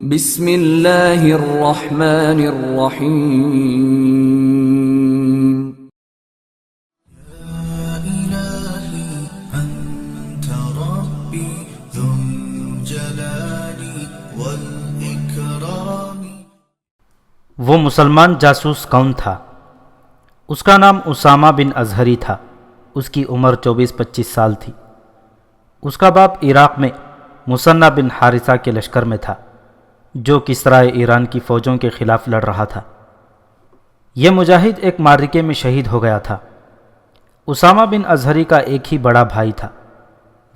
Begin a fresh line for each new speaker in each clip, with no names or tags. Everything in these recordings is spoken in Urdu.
بسم اللہ الرحمن الرحیم۔
إلهي أنت ربي ذو الجلال والإكرام۔
وہ مسلمان جاسوس کون تھا؟ اس کا نام اسامہ بن ازہری تھا۔ اس کی عمر 24-25 سال تھی۔ اس کا باپ عراق میں مثنہ بن حارثہ کے لشکر میں تھا جو کسرائے ایران کی فوجوں کے خلاف لڑ رہا تھا۔ یہ مجاہد ایک معرکے میں شہید ہو گیا تھا۔ اسامہ بن ازہری کا ایک ہی بڑا بھائی تھا۔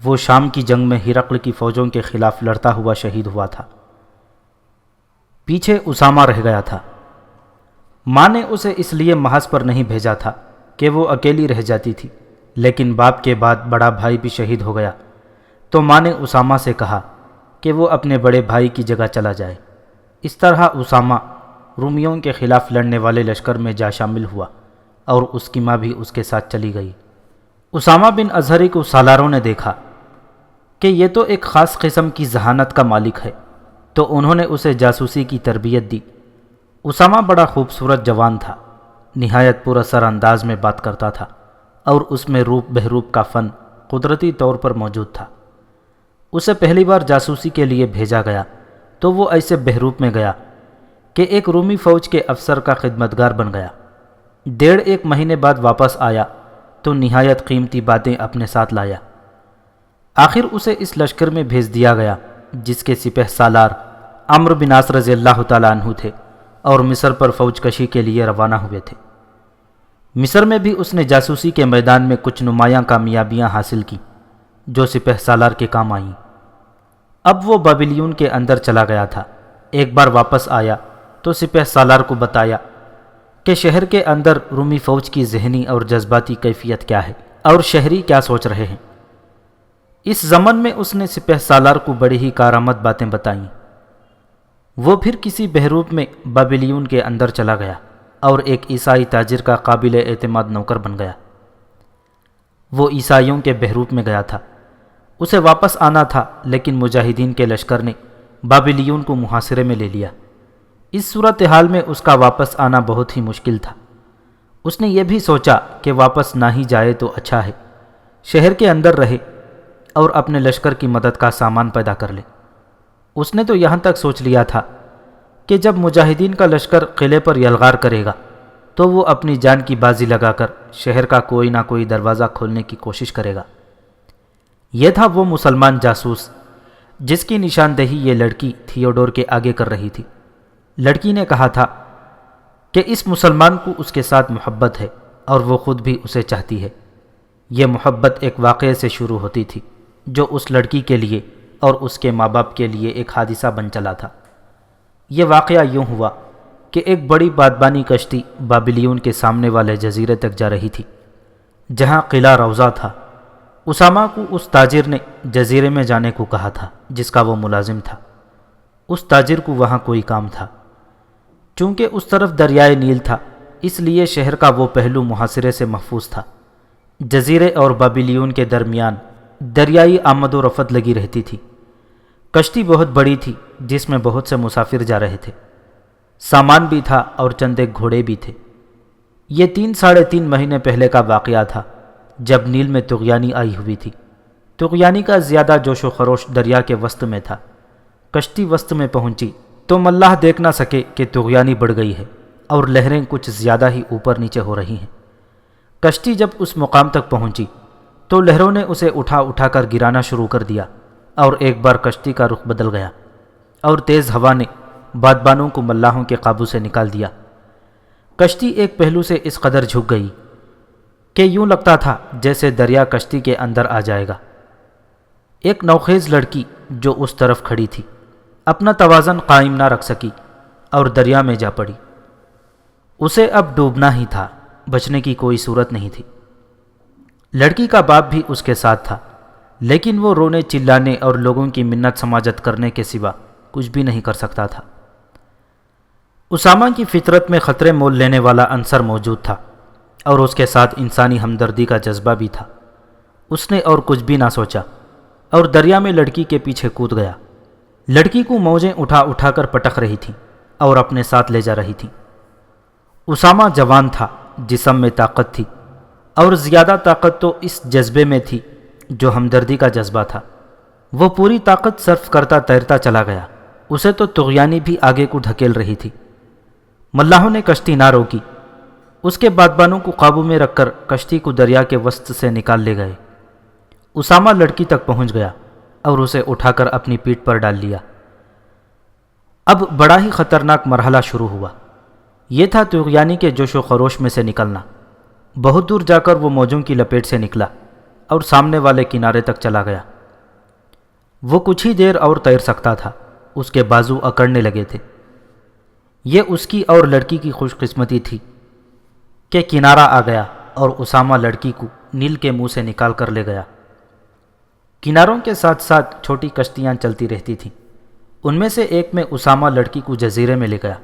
وہ شام کی جنگ میں ہرقل کی فوجوں کے خلاف لڑتا ہوا شہید ہوا تھا۔ پیچھے اسامہ رہ گیا تھا۔ ماں نے اسے اس لیے محاذ پر نہیں بھیجا تھا کہ وہ اکیلی رہ جاتی تھی، لیکن باپ کے بعد بڑا بھائی بھی شہید ہو گیا تو ماں نے اسامہ سے کہا کہ وہ اپنے بڑے بھائی کی جگہ چلا جائے۔ اس طرح اسامہ رومیوں کے خلاف لڑنے والے لشکر میں جا شامل ہوا اور اس کی ماں بھی اس کے ساتھ چلی گئی۔ اسامہ بن ازہری کو سالاروں نے دیکھا کہ یہ تو ایک خاص قسم کی ذہانت کا مالک ہے، تو انہوں نے اسے جاسوسی کی تربیت دی۔ اسامہ بڑا خوبصورت جوان تھا، نہایت پر اثر انداز میں بات کرتا تھا اور اس میں روپ بہروپ کا فن قدرتی طور پر موجود تھا۔ اسے پہلی بار جاسوسی کے لیے بھیجا گیا تو وہ ایسے بہروپ میں گیا کہ ایک رومی فوج کے افسر کا خدمتگار بن گیا۔ 1.5 مہینے بعد واپس آیا تو نہایت قیمتی باتیں اپنے ساتھ لایا۔ آخر اسے اس لشکر میں بھیج دیا گیا جس کے سپہ سالار عمرو بن عاص رضی اللہ تعالیٰ عنہ تھے اور مصر پر فوج کشی کے لیے روانہ ہوئے تھے۔ مصر میں بھی اس نے جاسوسی کے میدان میں کچھ نمایاں کامیابیاں حاصل کی جو سپہ سالار کے کام آئیں۔ اب وہ بابلیون کے اندر چلا گیا تھا۔ ایک بار واپس آیا تو سپہ سالار کو بتایا کہ شہر کے اندر رومی فوج کی ذہنی اور جذباتی کیفیت کیا ہے اور شہری کیا سوچ رہے ہیں۔ اس ضمن میں اس نے سپہ سالار کو بڑی ہی کارآمد باتیں بتائیں۔ وہ پھر کسی بہروپ میں بابلیون کے اندر چلا گیا اور ایک عیسائی تاجر کا قابل اعتماد نوکر بن گیا۔ وہ عیسائیوں کے بہروپ میں گیا تھا۔ اسے واپس آنا تھا لیکن مجاہدین کے لشکر نے بابلیون کو محاصرے میں لے لیا۔ اس صورتحال میں اس کا واپس آنا بہت ہی مشکل تھا۔ اس نے یہ بھی سوچا کہ واپس نہ ہی جائے تو اچھا ہے، شہر کے اندر رہے اور اپنے لشکر کی مدد کا سامان پیدا کر لے۔ اس نے تو یہاں تک سوچ لیا تھا کہ جب مجاہدین کا لشکر قلعے پر یلغار کرے گا تو وہ اپنی جان کی بازی لگا کر شہر کا کوئی نہ کوئی دروازہ کھولنے کی کوشش کرے گا۔ یہ تھا وہ مسلمان جاسوس جس کی نشاندہی یہ لڑکی تھیوڈور کے آگے کر رہی تھی۔ لڑکی نے کہا تھا کہ اس مسلمان کو اس کے ساتھ محبت ہے اور وہ خود بھی اسے چاہتی ہے۔ یہ محبت ایک واقعے سے شروع ہوتی تھی جو اس لڑکی کے لیے اور اس کے ماں باپ کے لیے ایک حادثہ بن چلا تھا۔ یہ واقعہ یوں ہوا کہ ایک بڑی بادبانی کشتی بابلیون کے سامنے والے جزیرے تک جا رہی تھی جہاں قلعہ روضہ تھا۔ اسامہ کو اس تاجر نے جزیرے میں جانے کو کہا تھا جس کا وہ ملازم تھا۔ اس تاجر کو وہاں کوئی کام تھا۔ چونکہ اس طرف دریائے نیل تھا اس لیے شہر کا وہ پہلو محاصرے سے محفوظ تھا۔ جزیرے اور بابلیون کے درمیان دریائی آمد و رفت لگی رہتی تھی۔ کشتی بہت بڑی تھی جس میں بہت سے مسافر جا رہے تھے۔ سامان بھی تھا اور چند ایک گھوڑے بھی تھے۔ یہ 3-3.5 مہینے پہلے کا واقعہ تھا جب نیل میں طغیانی آئی ہوئی تھی۔ طغیانی کا زیادہ جوش و خروش دریا کے وسط میں تھا۔ کشتی وسط میں پہنچی تو ملاح دیکھ نہ سکے کہ طغیانی بڑھ گئی ہے اور لہریں کچھ زیادہ ہی اوپر نیچے ہو رہی ہیں۔ کشتی جب اس مقام تک پہنچی تو لہروں نے اسے اٹھا اٹھا کر گرانا شروع کر دیا اور ایک بار کشتی کا رخ بدل گیا اور تیز ہوا نے بادبانوں کو ملاحوں کے قابو سے نکال دیا۔ کشتی ایک پہلو سے اس قدر جھک گئی کہ یوں لگتا تھا جیسے دریا کشتی کے اندر آ جائے گا۔ ایک نوخیز لڑکی جو اس طرف کھڑی تھی اپنا توازن قائم نہ رکھ سکی اور دریا میں جا پڑی۔ اسے اب ڈوبنا ہی تھا، بچنے کی کوئی صورت نہیں تھی۔ لڑکی کا باپ بھی اس کے ساتھ تھا لیکن وہ رونے چلانے اور لوگوں کی منت سماجت کرنے کے سوا کچھ بھی نہیں کر سکتا تھا۔ اسامہ کی فطرت میں خطرے مول لینے والا عنصر موجود تھا اور اس کے ساتھ انسانی ہمدردی کا جذبہ بھی تھا۔ اس نے اور کچھ بھی نہ سوچا اور دریا میں لڑکی کے پیچھے کود گیا۔ لڑکی کو موجیں اٹھا اٹھا کر پٹک رہی تھیں اور اپنے ساتھ لے جا رہی تھیں۔ اسامہ جوان تھا، جسم میں طاقت تھی، اور زیادہ طاقت تو اس جذبے میں تھی جو ہمدردی کا جذبہ تھا۔ وہ پوری طاقت صرف کرتا تیرتا چلا گیا، اسے تو طغیانی بھی آگے کو دھکیل رہی تھی۔ ملاحوں نے کشتی نہ روکی، اس کے بادبانوں کو قابو میں رکھ کر کشتی کو دریا کے وسط سے نکال لے گئے۔ اسامہ لڑکی تک پہنچ گیا اور اسے اٹھا کر اپنی پیٹھ پر ڈال لیا۔ اب بڑا ہی خطرناک مرحلہ شروع ہوا۔ یہ تھا طغیانی کے جوش و خروش میں سے نکلنا۔ بہت دور جا کر وہ موجوں کی لپیٹ سے نکلا اور سامنے والے کنارے تک چلا گیا۔ وہ کچھ ہی دیر اور تیر سکتا تھا، اس کے بازو اکڑنے لگے تھے۔ یہ اس کی اور لڑکی کی خوش قسمتی تھی کہ کنارہ آ گیا اور اسامہ لڑکی کو نیل کے منہ سے نکال کر لے گیا۔ کناروں کے ساتھ ساتھ چھوٹی کشتیاں چلتی رہتی تھیں۔ ان میں سے ایک میں اسامہ لڑکی کو جزیرے میں لے گیا۔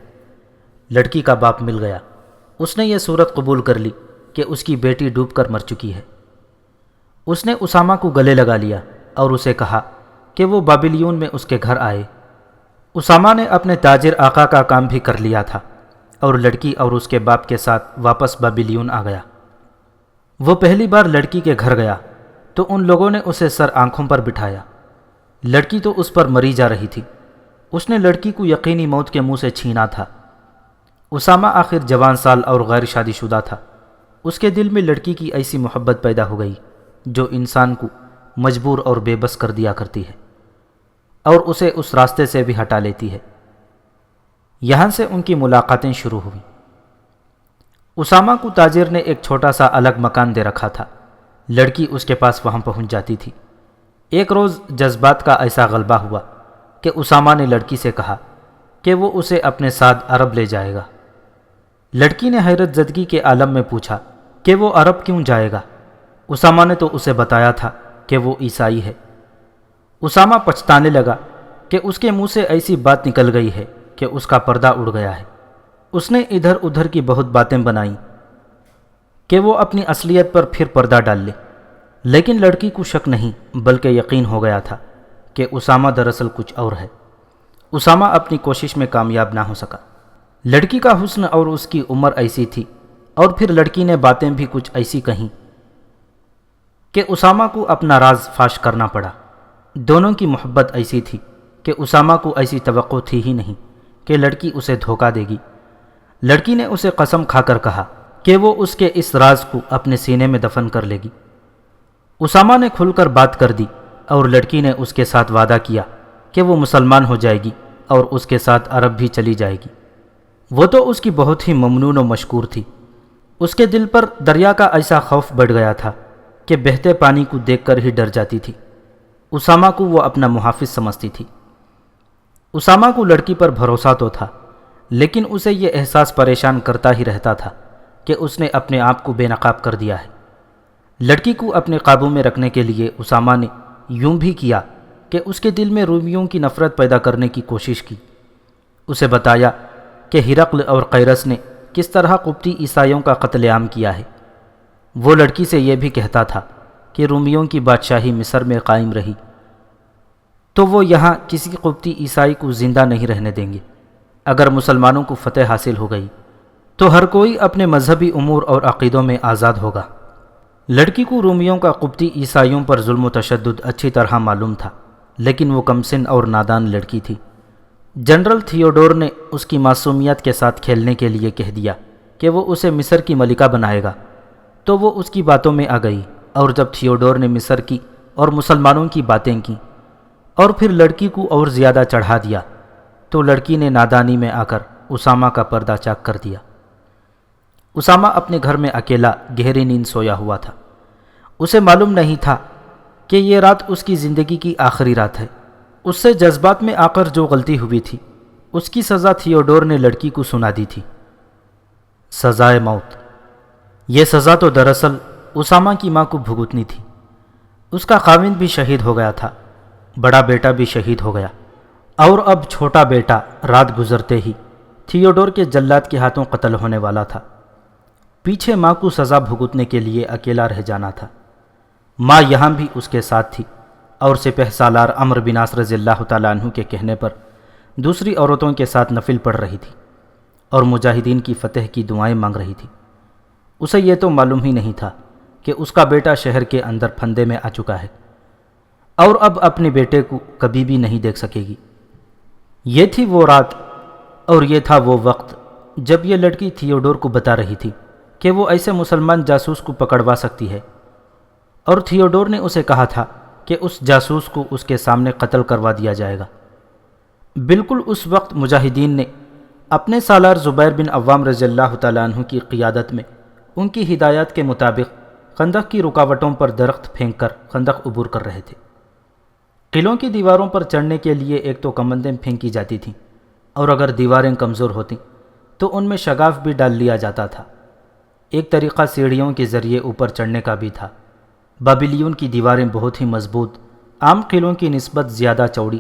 لڑکی کا باپ مل گیا۔ اس نے یہ صورت قبول کر لی کہ اس کی بیٹی ڈوب کر مر چکی ہے۔ اس نے اسامہ کو گلے لگا لیا اور اسے کہا کہ وہ بابلیون میں اس کے گھر آئے۔ اسامہ نے اپنے تاجر آقا کا کام بھی کر لیا تھا اور لڑکی اور اس کے باپ کے ساتھ واپس بابلیون آ گیا۔ وہ پہلی بار لڑکی کے گھر گیا تو ان لوگوں نے اسے سر آنکھوں پر بٹھایا۔ لڑکی تو اس پر مری جا رہی تھی۔ اس نے لڑکی کو یقینی موت کے منہ سے چھینا تھا۔ اسامہ آخر جوان سال اور غیر شادی شدہ تھا۔ اس کے دل میں لڑکی کی ایسی محبت پیدا ہو گئی جو انسان کو مجبور اور بے بس کر دیا کرتی ہے اور اسے اس راستے سے بھی ہٹا لیتی ہے۔ یہاں سے ان کی ملاقاتیں شروع ہوئیں۔ اسامہ کو تاجر نے ایک چھوٹا سا الگ مکان دے رکھا تھا۔ لڑکی اس کے پاس وہاں پہنچ جاتی تھی۔ ایک روز جذبات کا ایسا غلبہ ہوا کہ اسامہ نے لڑکی سے کہا کہ وہ اسے اپنے ساتھ عرب لے جائے گا۔ لڑکی نے حیرت زدگی کے عالم میں پوچھا کہ وہ عرب کیوں جائے گا؟ اسامہ نے تو اسے بتایا تھا کہ وہ عیسائی ہے۔ اسامہ پچھتانے لگا کہ اس کے منہ سے ایسی بات نکل گئی ہے کہ اس کا پردہ اڑ گیا ہے۔ اس نے ادھر ادھر کی بہت باتیں بنائیں کہ وہ اپنی اصلیت پر پھر پردہ ڈال لے، لیکن لڑکی کو شک نہیں بلکہ یقین ہو گیا تھا کہ اسامہ دراصل کچھ اور ہے۔ اسامہ اپنی کوشش میں کامیاب نہ ہو سکا۔ لڑکی کا حسن اور اس کی عمر ایسی تھی، اور پھر لڑکی نے باتیں بھی کچھ ایسی کہیں کہ اسامہ کو اپنا راز فاش کرنا پڑا۔ دونوں کی محبت ایسی تھی کہ اسامہ کو ایسی توقع تھی ہی نہیں کہ لڑکی اسے دھوکہ دے گی۔ لڑکی نے اسے قسم کھا کر کہا کہ وہ اس کے اس راز کو اپنے سینے میں دفن کر لے گی۔ اسامہ نے کھل کر بات کر دی اور لڑکی نے اس کے ساتھ وعدہ کیا کہ وہ مسلمان ہو جائے گی اور اس کے ساتھ عرب بھی چلی جائے گی۔ وہ تو اس کی بہت ہی ممنون و مشکور تھی۔ اس کے دل پر دریا کا ایسا خوف بڑھ گیا تھا کہ بہتے پانی کو دیکھ کر ہی ڈر جاتی تھی۔ اسامہ کو وہ اپنا محافظ سمجھتی تھی۔ اسامہ کو لڑکی پر بھروسہ تو تھا، لیکن اسے یہ احساس پریشان کرتا ہی رہتا تھا کہ اس نے اپنے آپ کو بے نقاب کر دیا ہے۔ لڑکی کو اپنے قابو میں رکھنے کے لیے اسامہ نے یوں بھی کیا کہ اس کے دل میں رومیوں کی نفرت پیدا کرنے کی کوشش کی۔ اسے بتایا کہ ہرقل اور قیرس نے کس طرح قبطی عیسائیوں کا قتل عام کیا ہے۔ وہ لڑکی سے یہ بھی کہتا تھا کہ رومیوں کی بادشاہی مصر میں قائم رہی تو وہ یہاں کسی قبطی عیسائی کو زندہ نہیں رہنے دیں گے۔ اگر مسلمانوں کو فتح حاصل ہو گئی تو ہر کوئی اپنے مذہبی امور اور عقیدوں میں آزاد ہوگا۔ لڑکی کو رومیوں کا قبطی عیسائیوں پر ظلم و تشدد اچھی طرح معلوم تھا، لیکن وہ کم سن اور نادان لڑکی تھی۔ جنرل تھیوڈور نے اس کی معصومیت کے ساتھ کھیلنے کے لیے کہہ دیا کہ وہ اسے مصر کی ملکہ بنائے گا، تو وہ اس کی باتوں میں آ گئی، اور جب تھیوڈور نے مصر کی اور مسلمانوں کی باتیں کیں اور پھر لڑکی کو اور زیادہ چڑھا دیا، تو لڑکی نے نادانی میں آ کر اسامہ کا پردہ چاک کر دیا۔ اسامہ اپنے گھر میں اکیلا گہری نیند سویا ہوا تھا۔ اسے معلوم نہیں تھا کہ یہ رات اس کی زندگی کی آخری رات ہے۔ اس سے جذبات میں آ کر جو غلطی ہوئی تھی، اس کی سزا تھیوڈور نے لڑکی کو سنا دی تھی، سزائے موت۔ یہ سزا تو دراصل اسامہ کی ماں کو بھگتنی تھی۔ اس کا خاوند بھی شہید ہو گیا تھا، بڑا بیٹا بھی شہید ہو گیا، اور اب چھوٹا بیٹا رات گزرتے ہی تھیوڈور کے جلاد کے ہاتھوں قتل ہونے والا تھا۔ پیچھے ماں کو سزا بھگتنے کے لیے اکیلا رہ جانا تھا۔ ماں یہاں بھی اس کے ساتھ تھی، اور سپہ سالار عمرو بن عاص رضی اللہ تعالیٰ عنہ کے کہنے پر دوسری عورتوں کے ساتھ نفل پڑھ رہی تھی اور مجاہدین کی فتح کی دعائیں مانگ رہی تھی۔ اسے یہ تو معلوم ہی نہیں تھا کہ اس کا بیٹا شہر کے اندر پھندے میں آ چکا ہے اور اب اپنے بیٹے کو کبھی بھی نہیں دیکھ سکے گی۔ یہ تھی وہ رات اور یہ تھا وہ وقت جب یہ لڑکی تھیوڈور کو بتا رہی تھی کہ وہ ایسے مسلمان جاسوس کو پکڑوا سکتی ہے، اور تھیوڈور نے اسے کہا تھا کہ اس جاسوس کو اس کے سامنے قتل کروا دیا جائے گا۔ بالکل اس وقت مجاہدین نے اپنے سالار زبیر بن عوام رضی اللہ تعالیٰ عنہ کی قیادت میں ان کی ہدایات کے مطابق خندق کی رکاوٹوں پر درخت پھینک کر خندق عبور کر رہے تھے۔ قلعوں کی دیواروں پر چڑھنے کے لیے ایک تو کمندیں پھینکی جاتی تھیں، اور اگر دیواریں کمزور ہوتیں تو ان میں شگاف بھی ڈال لیا جاتا تھا۔ ایک طریقہ سیڑھیوں کے ذریعے اوپر چڑھنے کا بھی تھا۔ بابلیون کی دیواریں بہت ہی مضبوط، عام قلعوں کی نسبت زیادہ چوڑی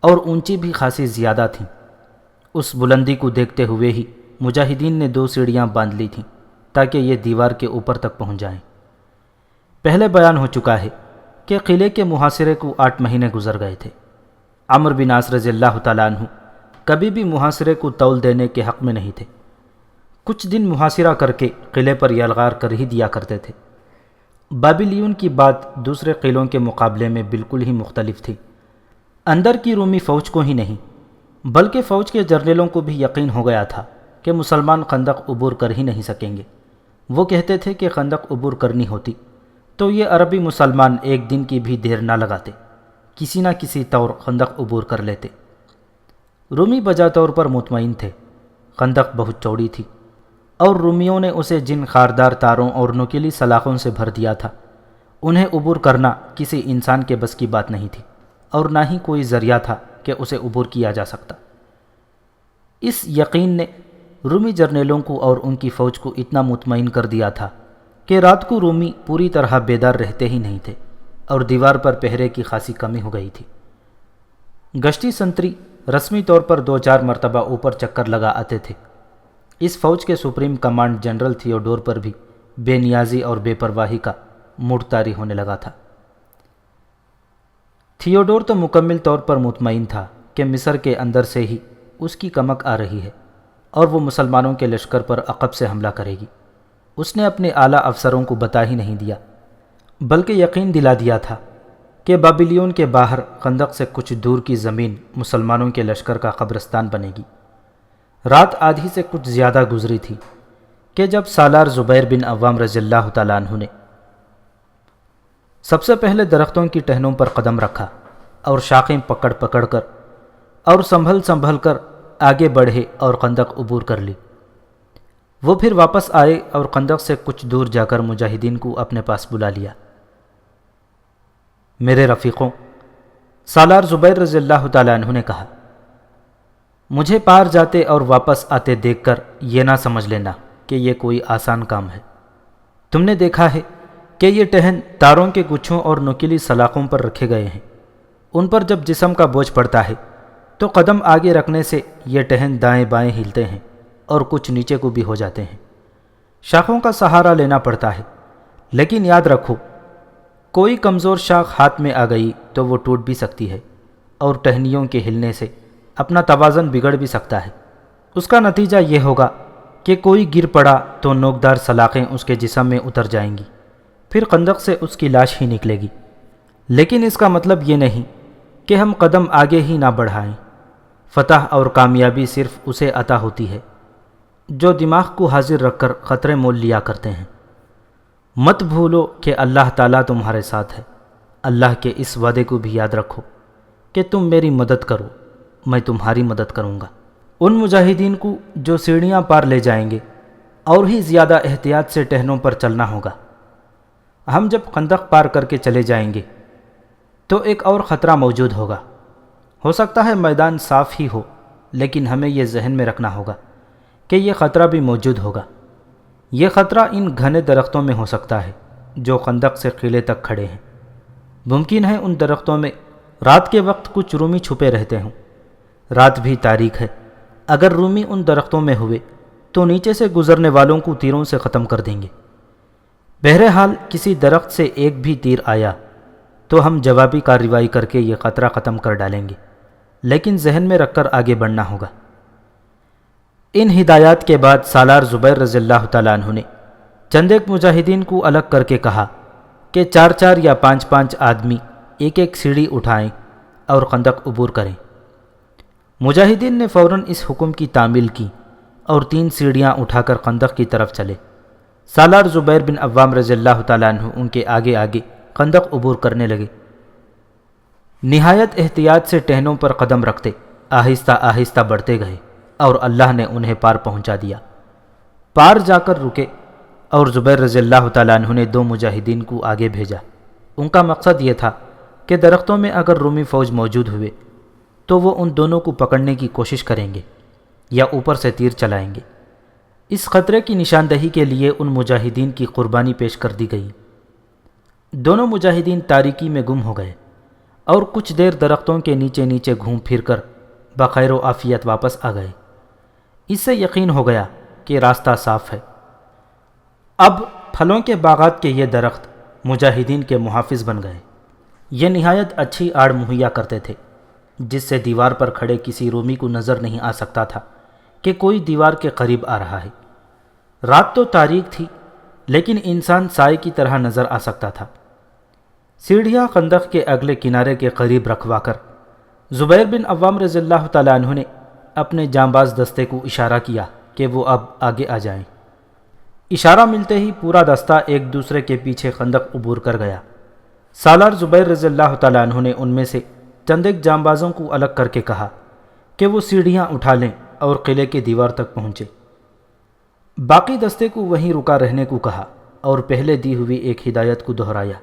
اور اونچی بھی خاصی زیادہ تھیں۔ اس بلندی کو دیکھتے ہوئے ہی مجاہدین نے 2 سیڑھیاں باندھ لی تھیں تاکہ یہ دیوار کے اوپر تک پہنچ جائیں۔ پہلے بیان ہو چکا ہے کہ قلعے کے محاصرے کو 8 مہینے گزر گئے تھے۔ عمرو بن عاص رضی اللہ تعالیٰ عنہ کبھی بھی محاصرے کو تول دینے کے حق میں نہیں تھے۔ کچھ دن محاصرہ کر کے قلعے پر یلغار کر ہی دیا کرتے تھے۔ بابلیون کی بات دوسرے قلعوں کے مقابلے میں بالکل ہی مختلف تھی۔ اندر کی رومی فوج کو ہی نہیں بلکہ فوج کے جرنیلوں کو بھی یقین ہو گیا تھا کہ مسلمان خندق عبور کر ہی نہیں سکیں گے۔ وہ کہتے تھے کہ خندق عبور کرنی ہوتی تو یہ عربی مسلمان ایک دن کی بھی دیر نہ لگاتے، کسی نہ کسی طور خندق عبور کر لیتے۔ رومی بجا طور پر مطمئن تھے۔ خندق بہت چوڑی تھی اور رومیوں نے اسے جن خاردار تاروں اور نکیلی سلاخوں سے بھر دیا تھا، انہیں عبور کرنا کسی انسان کے بس کی بات نہیں تھی، اور نہ ہی کوئی ذریعہ تھا کہ اسے عبور کیا جا سکتا۔ اس یقین نے رومی جرنیلوں کو اور ان کی فوج کو اتنا مطمئن کر دیا تھا کہ رات کو رومی پوری طرح بیدار رہتے ہی نہیں تھے، اور دیوار پر پہرے کی خاصی کمی ہو گئی تھی۔ گشتی سنتری رسمی طور پر 2-4 مرتبہ اوپر چکر لگا آتے تھے۔ اس فوج کے سپریم کمانڈ جنرل تھیوڈور پر بھی بے نیازی اور بے پرواہی کا موڑ طاری ہونے لگا تھا۔ تھیوڈور تو مکمل طور پر مطمئن تھا کہ مصر کے اندر سے ہی اس کی کمک آ رہی ہے اور وہ مسلمانوں کے لشکر پر عقب سے حملہ کرے گی۔ اس نے اپنے اعلیٰ افسروں کو بتا ہی نہیں دیا، بلکہ یقین دلا دیا تھا کہ بابلیون کے باہر خندق سے کچھ دور کی زمین مسلمانوں کے لشکر کا قبرستان بنے گی۔ رات آدھی سے کچھ زیادہ گزری تھی کہ جب سالار زبیر بن عوام رضی اللہ تعالیٰ عنہ نے سب سے پہلے درختوں کی ٹہنوں پر قدم رکھا اور شاخیں پکڑ پکڑ کر اور سنبھل کر آگے بڑھے اور خندق عبور کر لی۔ وہ پھر واپس آئے اور خندق سے کچھ دور جا کر مجاہدین کو اپنے پاس بلا لیا۔ میرے رفیقوں، سالار زبیر رضی اللہ تعالیٰ عنہ نے کہا، مجھے پار جاتے اور واپس آتے دیکھ کر یہ نہ سمجھ لینا کہ یہ کوئی آسان کام ہے۔ تم نے دیکھا ہے کہ یہ ٹہن تاروں کے گچھوں اور نکیلی سلاخوں پر رکھے گئے ہیں۔ ان پر جب جسم کا بوجھ پڑتا ہے تو قدم آگے رکھنے سے یہ ٹہن دائیں بائیں ہلتے ہیں اور کچھ نیچے کو بھی ہو جاتے ہیں۔ شاخوں کا سہارا لینا پڑتا ہے، لیکن یاد رکھو، کوئی کمزور شاخ ہاتھ میں آ گئی تو وہ ٹوٹ بھی سکتی ہے اور ٹہنیوں کے ہلنے سے اپنا توازن بگڑ بھی سکتا ہے۔ اس کا نتیجہ یہ ہوگا کہ کوئی گر پڑا تو نوکدار سلاخیں اس کے جسم میں اتر جائیں گی، پھر خندق سے اس کی لاش ہی نکلے گی۔ لیکن اس کا مطلب یہ نہیں کہ ہم قدم آگے ہی نہ بڑھائیں۔ فتح اور کامیابی صرف اسے عطا ہوتی ہے جو دماغ کو حاضر رکھ کر خطرے مول لیا کرتے ہیں۔ مت بھولو کہ اللہ تعالیٰ تمہارے ساتھ ہے۔ اللہ کے اس وعدے کو بھی یاد رکھو کہ تم میری مدد کرو، میں تمہاری مدد کروں گا۔ ان مجاہدین کو جو سیڑھیاں پار لے جائیں گے اور ہی زیادہ احتیاط سے ٹہنوں پر چلنا ہوگا۔ ہم جب خندق پار کر کے چلے جائیں گے تو ایک اور خطرہ موجود ہوگا۔ ہو سکتا ہے میدان صاف ہی ہو، لیکن ہمیں یہ ذہن میں رکھنا ہوگا کہ یہ خطرہ بھی موجود ہوگا۔ یہ خطرہ ان گھنے درختوں میں ہو سکتا ہے جو خندق سے قلعے تک کھڑے ہیں۔ ممکن ہے ان درختوں میں رات کے وقت کچھ رومی چھپے رہتے ہوں۔ رات بھی تاریک ہے، اگر رومی ان درختوں میں ہوئے تو نیچے سے گزرنے والوں کو تیروں سے ختم کر دیں گے۔ بہرحال کسی درخت سے ایک بھی تیر آیا تو ہم جوابی کارروائی کر کے یہ خطرہ ختم کر ڈالیں گے، لیکن ذہن میں رکھ کر آگے بڑھنا ہوگا۔ ان ہدایات کے بعد سالار زبیر رضی اللہ تعالیٰ عنہ نے چند ایک مجاہدین کو الگ کر کے کہا کہ 4 یا 5 آدمی ایک سیڑھی اٹھائیں اور خندق عبور کریں۔ مجاہدین نے فوراً اس حکم کی تعمیل کی اور 3 سیڑھیاں اٹھا کر خندق کی طرف چلے۔ سالار زبیر بن عوام رضی اللہ تعالیٰ عنہ ان کے آگے آگے خندق عبور کرنے لگے۔ نہایت احتیاط سے ٹہنوں پر قدم رکھتے آہستہ آہستہ بڑھتے گئے اور اللہ نے انہیں پار پہنچا دیا۔ پار جا کر رکے اور زبیر رضی اللہ تعالیٰ عنہ نے 2 مجاہدین کو آگے بھیجا۔ ان کا مقصد یہ تھا کہ درختوں میں اگر رومی فوج موجود ہوئے تو وہ ان دونوں کو پکڑنے کی کوشش کریں گے یا اوپر سے تیر چلائیں گے۔ اس خطرے کی نشاندہی کے لیے ان مجاہدین کی قربانی پیش کر دی گئی۔ دونوں مجاہدین تاریکی میں گم ہو گئے اور کچھ دیر درختوں کے نیچے نیچے گھوم پھر کر بخیر و عافیت واپس آ گئے۔ اس سے یقین ہو گیا کہ راستہ صاف ہے۔ اب پھلوں کے باغات کے یہ درخت مجاہدین کے محافظ بن گئے۔ یہ نہایت اچھی آڑ مہیا کرتے تھے، جس سے دیوار پر کھڑے کسی رومی کو نظر نہیں آ سکتا تھا کہ کوئی دیوار کے قریب آ رہا ہے۔ رات تو تاریک تھی، لیکن انسان سائے کی طرح نظر آ سکتا تھا۔ سیڑھیاں خندق کے اگلے کنارے کے قریب رکھوا کر زبیر بن عوام رضی اللہ تعالیٰ عنہ نے اپنے جانباز دستے کو اشارہ کیا کہ وہ اب آگے آ جائیں۔ اشارہ ملتے ہی پورا دستہ ایک دوسرے کے پیچھے خندق عبور کر گیا۔ سالار زبیر رضی اللہ تعالیٰ عنہ نے ان میں سے چند ایک جانبازوں کو الگ کر کے کہا کہ وہ سیڑھیاں اٹھا لیں اور قلعے کی دیوار تک پہنچے۔ باقی دستے کو وہیں رکا رہنے کو کہا اور پہلے دی ہوئی ایک ہدایت کو دہرایا۔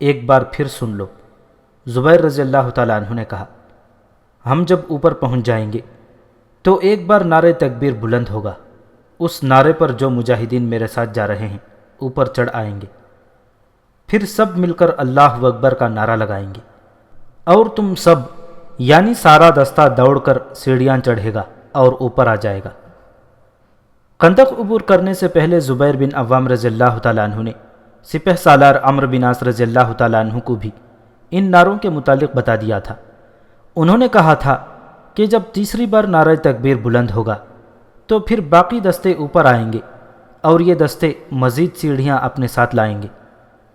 ایک بار پھر سن لو، زبیر رضی اللہ تعالیٰ عنہ نے کہا، ہم جب اوپر پہنچ جائیں گے تو ایک بار نعرہ تکبیر بلند ہوگا۔ اس نعرے پر جو مجاہدین میرے ساتھ جا رہے ہیں اوپر چڑھ آئیں گے، پھر سب مل کر اللہ اکبر کا نعرہ لگائیں گے اور تم سب یعنی سارا دستہ دوڑ کر سیڑھیاں چڑھے گا اور اوپر آ جائے گا۔ خندق عبور کرنے سے پہلے زبیر بن عوام رضی اللہ تعالیٰ عنہ نے سپہ سالار عمرو بن عاص رضی اللہ تعالیٰ عنہ کو بھی ان نعروں کے متعلق بتا دیا تھا۔ انہوں نے کہا تھا کہ جب تیسری بار نعرہ تکبیر بلند ہوگا تو پھر باقی دستے اوپر آئیں گے اور یہ دستے مزید سیڑھیاں اپنے ساتھ لائیں گے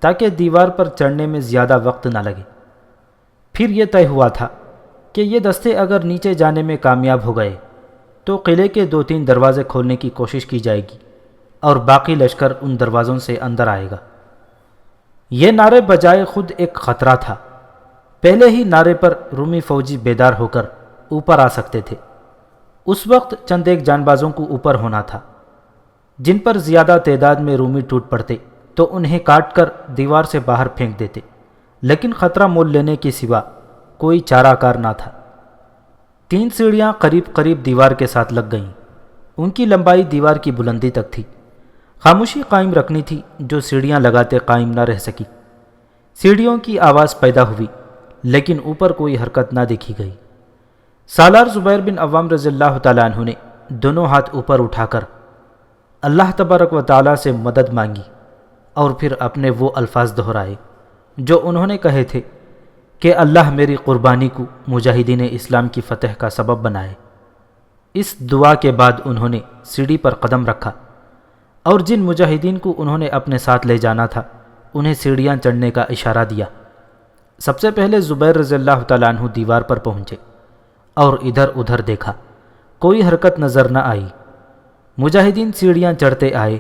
تاکہ دیوار پر چڑھنے میں زیادہ وقت نہ لگے۔ پھر یہ طے ہوا تھا کہ یہ دستے اگر نیچے جانے میں کامیاب ہو گئے تو قلعے کے 2-3 دروازے کھولنے کی کوشش کی جائے گی اور باقی لشکر ان دروازوں سے اندر آئے گا۔ یہ نعرے بجائے خود ایک خطرہ تھا۔ پہلے ہی نعرے پر رومی فوجی بیدار ہو کر اوپر آ سکتے تھے۔ اس وقت چند ایک جانبازوں کو اوپر ہونا تھا۔ جن پر زیادہ تعداد میں رومی ٹوٹ پڑتے تو انہیں کاٹ کر دیوار سے باہر پھینک دیتے، لیکن خطرہ مول لینے کے سوا کوئی چارہ کار نہ تھا۔ 3 سیڑھیاں قریب قریب دیوار کے ساتھ لگ گئیں۔ ان کی لمبائی دیوار کی بلندی تک تھی۔ خاموشی قائم رکھنی تھی جو سیڑھیاں لگاتے قائم نہ رہ سکی۔ سیڑھیوں کی آواز پیدا ہوئی لیکن اوپر کوئی حرکت نہ دیکھی گئی۔ سالار زبیر بن عوام رضی اللہ تعالیٰ عنہ نے دونوں ہاتھ اوپر اٹھا کر اللہ تبارک و تعالیٰ سے مدد مانگی اور پھر اپنے وہ الفاظ دہرائے جو انہوں نے کہے تھے کہ اللہ میری قربانی کو مجاہدین اسلام کی فتح کا سبب بنائے۔ اس دعا کے بعد انہوں نے سیڑھی پر قدم رکھا اور جن مجاہدین کو انہوں نے اپنے ساتھ لے جانا تھا انہیں سیڑھیاں چڑھنے کا اشارہ دیا۔ سب سے پہلے زبیر رضی اللہ تعالیٰ عنہ دیوار پر پہنچے اور ادھر ادھر دیکھا، کوئی حرکت نظر نہ آئی۔ مجاہدین سیڑھیاں چڑھتے آئے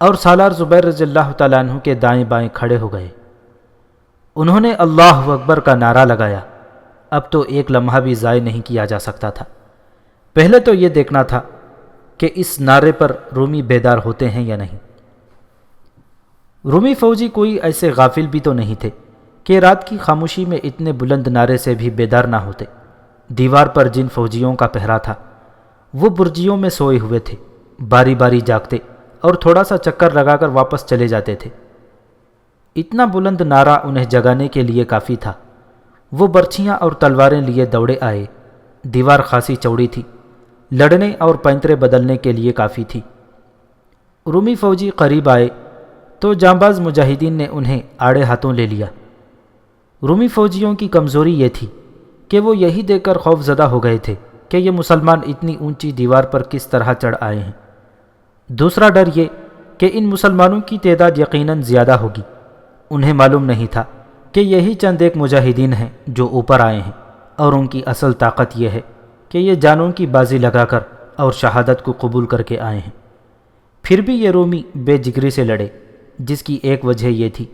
اور سالار زبیر رضی اللہ تعالیٰ عنہ کے دائیں بائیں کھڑے ہو گئے۔ انہوں نے اللہ اکبر کا نعرہ لگایا۔ اب تو ایک لمحہ بھی ضائع نہیں کیا جا سکتا تھا۔ پہلے تو یہ دیکھنا تھا کہ اس نعرے پر رومی بیدار ہوتے ہیں یا نہیں۔ رومی فوجی کوئی ایسے غافل بھی تو نہیں تھے کہ رات کی خاموشی میں اتنے بلند نعرے سے بھی بیدار نہ ہوتے۔ دیوار پر جن فوجیوں کا پہرا تھا وہ برجیوں میں سوئے ہوئے تھے، باری باری جاگتے اور تھوڑا سا چکر لگا کر واپس چلے جاتے تھے۔ اتنا بلند نعرہ انہیں جگانے کے لیے کافی تھا۔ وہ برچھیاں اور تلواریں لیے دوڑے آئے۔ دیوار خاصی چوڑی تھی، لڑنے اور پینترے بدلنے کے لیے کافی تھی۔ رومی فوجی قریب آئے تو جانباز مجاہدین نے انہیں آڑے ہاتھوں لے لیا۔ رومی فوجیوں کی کمزوری یہ تھی کہ وہ یہی دیکھ کر خوف زدہ ہو گئے تھے کہ یہ مسلمان اتنی اونچی دیوار پر کس طرح چڑھ آئے ہیں۔ دوسرا ڈر یہ کہ ان مسلمانوں کی تعداد یقیناً زیادہ ہوگی۔ انہیں معلوم نہیں تھا کہ یہی چند ایک مجاہدین ہیں جو اوپر آئے ہیں، اور ان کی اصل طاقت یہ ہے کہ یہ جانوں کی بازی لگا کر اور شہادت کو قبول کر کے آئے ہیں۔ پھر بھی یہ رومی بے جگری سے لڑے، جس کی ایک وجہ یہ تھی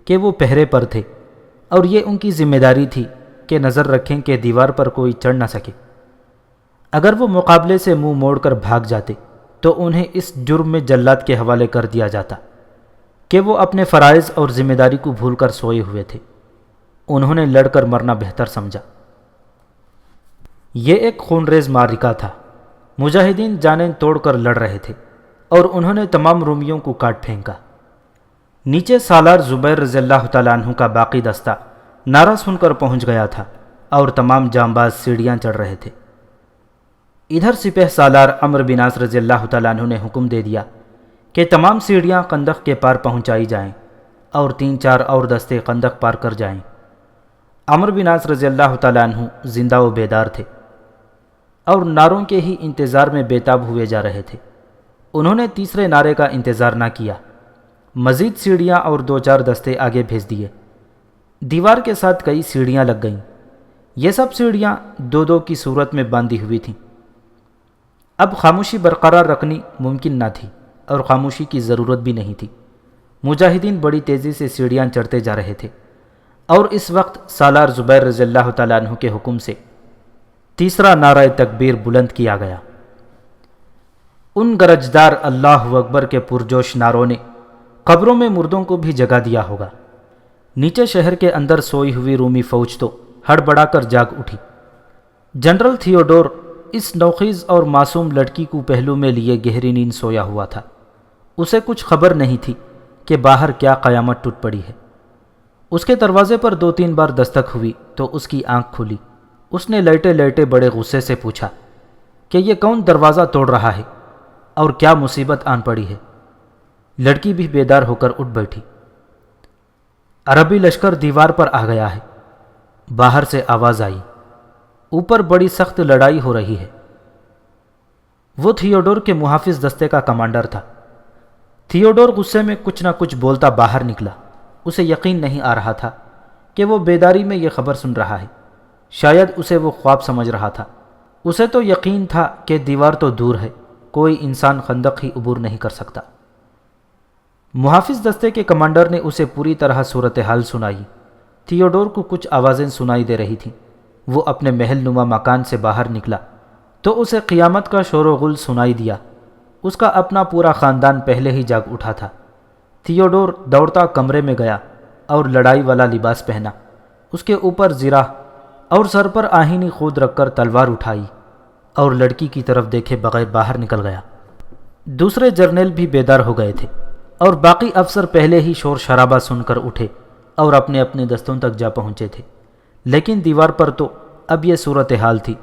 کہ وہ پہرے پر تھے، اور یہ ان کی ذمہ داری تھی کہ نظر رکھیں کہ دیوار پر کوئی چڑھ نہ سکے۔ اگر وہ مقابلے سے منہ موڑ کر بھاگ جاتے تو انہیں اس جرم میں جلاد کے حوالے کر دیا جاتا کہ وہ اپنے فرائض اور ذمہ داری کو بھول کر سوئے ہوئے تھے۔ انہوں نے لڑ کر مرنا بہتر سمجھا۔ یہ ایک خونریز معرکہ تھا۔ مجاہدین جانیں توڑ کر لڑ رہے تھے، اور انہوں نے تمام رومیوں کو کاٹ پھینکا۔ نیچے سالار زبیر رضی اللہ تعالیٰ عنہ کا باقی دستہ نعرہ سن کر پہنچ گیا تھا، اور تمام جانباز سیڑھیاں چڑھ رہے تھے۔ ادھر سپہ سالار عمرو بن عاص رضی اللہ تعالیٰ عنہ نے حکم دے دیا کہ تمام سیڑھیاں خندق کے پار پہنچائی جائیں، اور 3-4 اور دستے خندق پار کر جائیں۔ عمرو بن عاص رضی اللہ تعالیٰ عنہ زندہ و بیدار تھے، اور نعروں کے ہی انتظار میں بےتاب ہوئے جا رہے تھے۔ انہوں نے تیسرے نعرے کا انتظار نہ کیا، مزید سیڑھیاں اور 2-4 دستے آگے بھیج دیے۔ دیوار کے ساتھ کئی سیڑھیاں لگ گئیں۔ یہ سب سیڑھیاں 2-2 کی صورت میں باندھی ہوئی تھیں۔ اب خاموشی برقرار رکھنی ممکن نہ تھی، اور خاموشی کی ضرورت بھی نہیں تھی۔ مجاہدین بڑی تیزی سے سیڑھیاں چڑھتے جا رہے تھے، اور اس وقت سالار زبیر رضی اللہ تعالیٰ عنہ کے حکم سے تیسرا نعرہ تکبیر بلند کیا گیا۔ ان گرجدار اللہ اکبر کے پرجوش نعروں نے قبروں میں مردوں کو بھی جگا دیا ہوگا۔ نیچے شہر کے اندر سوئی ہوئی رومی فوج تو ہڑبڑا کر جاگ اٹھی۔ جنرل تھیوڈور اس نوخیز اور معصوم لڑکی کو پہلو میں لیے گہری نیند سویا ہوا تھا۔ اسے کچھ خبر نہیں تھی کہ باہر کیا قیامت ٹوٹ پڑی ہے۔ اس کے دروازے پر 2-3 بار دستک ہوئی تو اس کی آنکھ کھلی۔ اس نے لیٹے لیٹے بڑے غصے سے پوچھا کہ یہ کون دروازہ توڑ رہا ہے، اور کیا مصیبت آن پڑی ہے؟ لڑکی بھی بیدار ہو کر اٹھ بیٹھی۔ عربی لشکر دیوار پر آ گیا ہے، باہر سے آواز آئی۔ اوپر بڑی سخت لڑائی ہو رہی ہے۔ وہ تھیوڈور کے محافظ دستے کا کمانڈر تھا۔ تھیوڈور غصے میں کچھ نہ کچھ بولتا باہر نکلا۔ اسے یقین نہیں آ رہا تھا کہ وہ بیداری میں یہ خبر سن رہا ہے۔ شاید اسے وہ خواب سمجھ رہا تھا۔ اسے تو یقین تھا کہ دیوار تو دور ہے، کوئی انسان خندق ہی عبور نہیں کر سکتا۔ محافظ دستے کے کمانڈر نے اسے پوری طرح صورتحال سنائی۔ تھیوڈور کو کچھ آوازیں سنائی دے رہی تھیں۔ وہ اپنے محل نما مکان سے باہر نکلا تو اسے قیامت کا شور و غل سنائی دیا۔ اس کا اپنا پورا خاندان پہلے ہی جاگ اٹھا تھا۔ تھیوڈور دوڑتا کمرے میں گیا اور لڑائی والا لباس پہنا، اس کے اوپر زرہ اور سر پر آہینی خود رکھ کر تلوار اٹھائی، اور لڑکی کی طرف دیکھے بغیر باہر نکل گیا۔ دوسرے جرنیل بھی بیدار ہو گئے تھے، اور باقی افسر پہلے ہی شور شرابہ سن کر اٹھے اور اپنے اپنے دستوں تک جا پہنچے تھے۔ لیکن دیوار پر تو اب یہ صورتحال تھی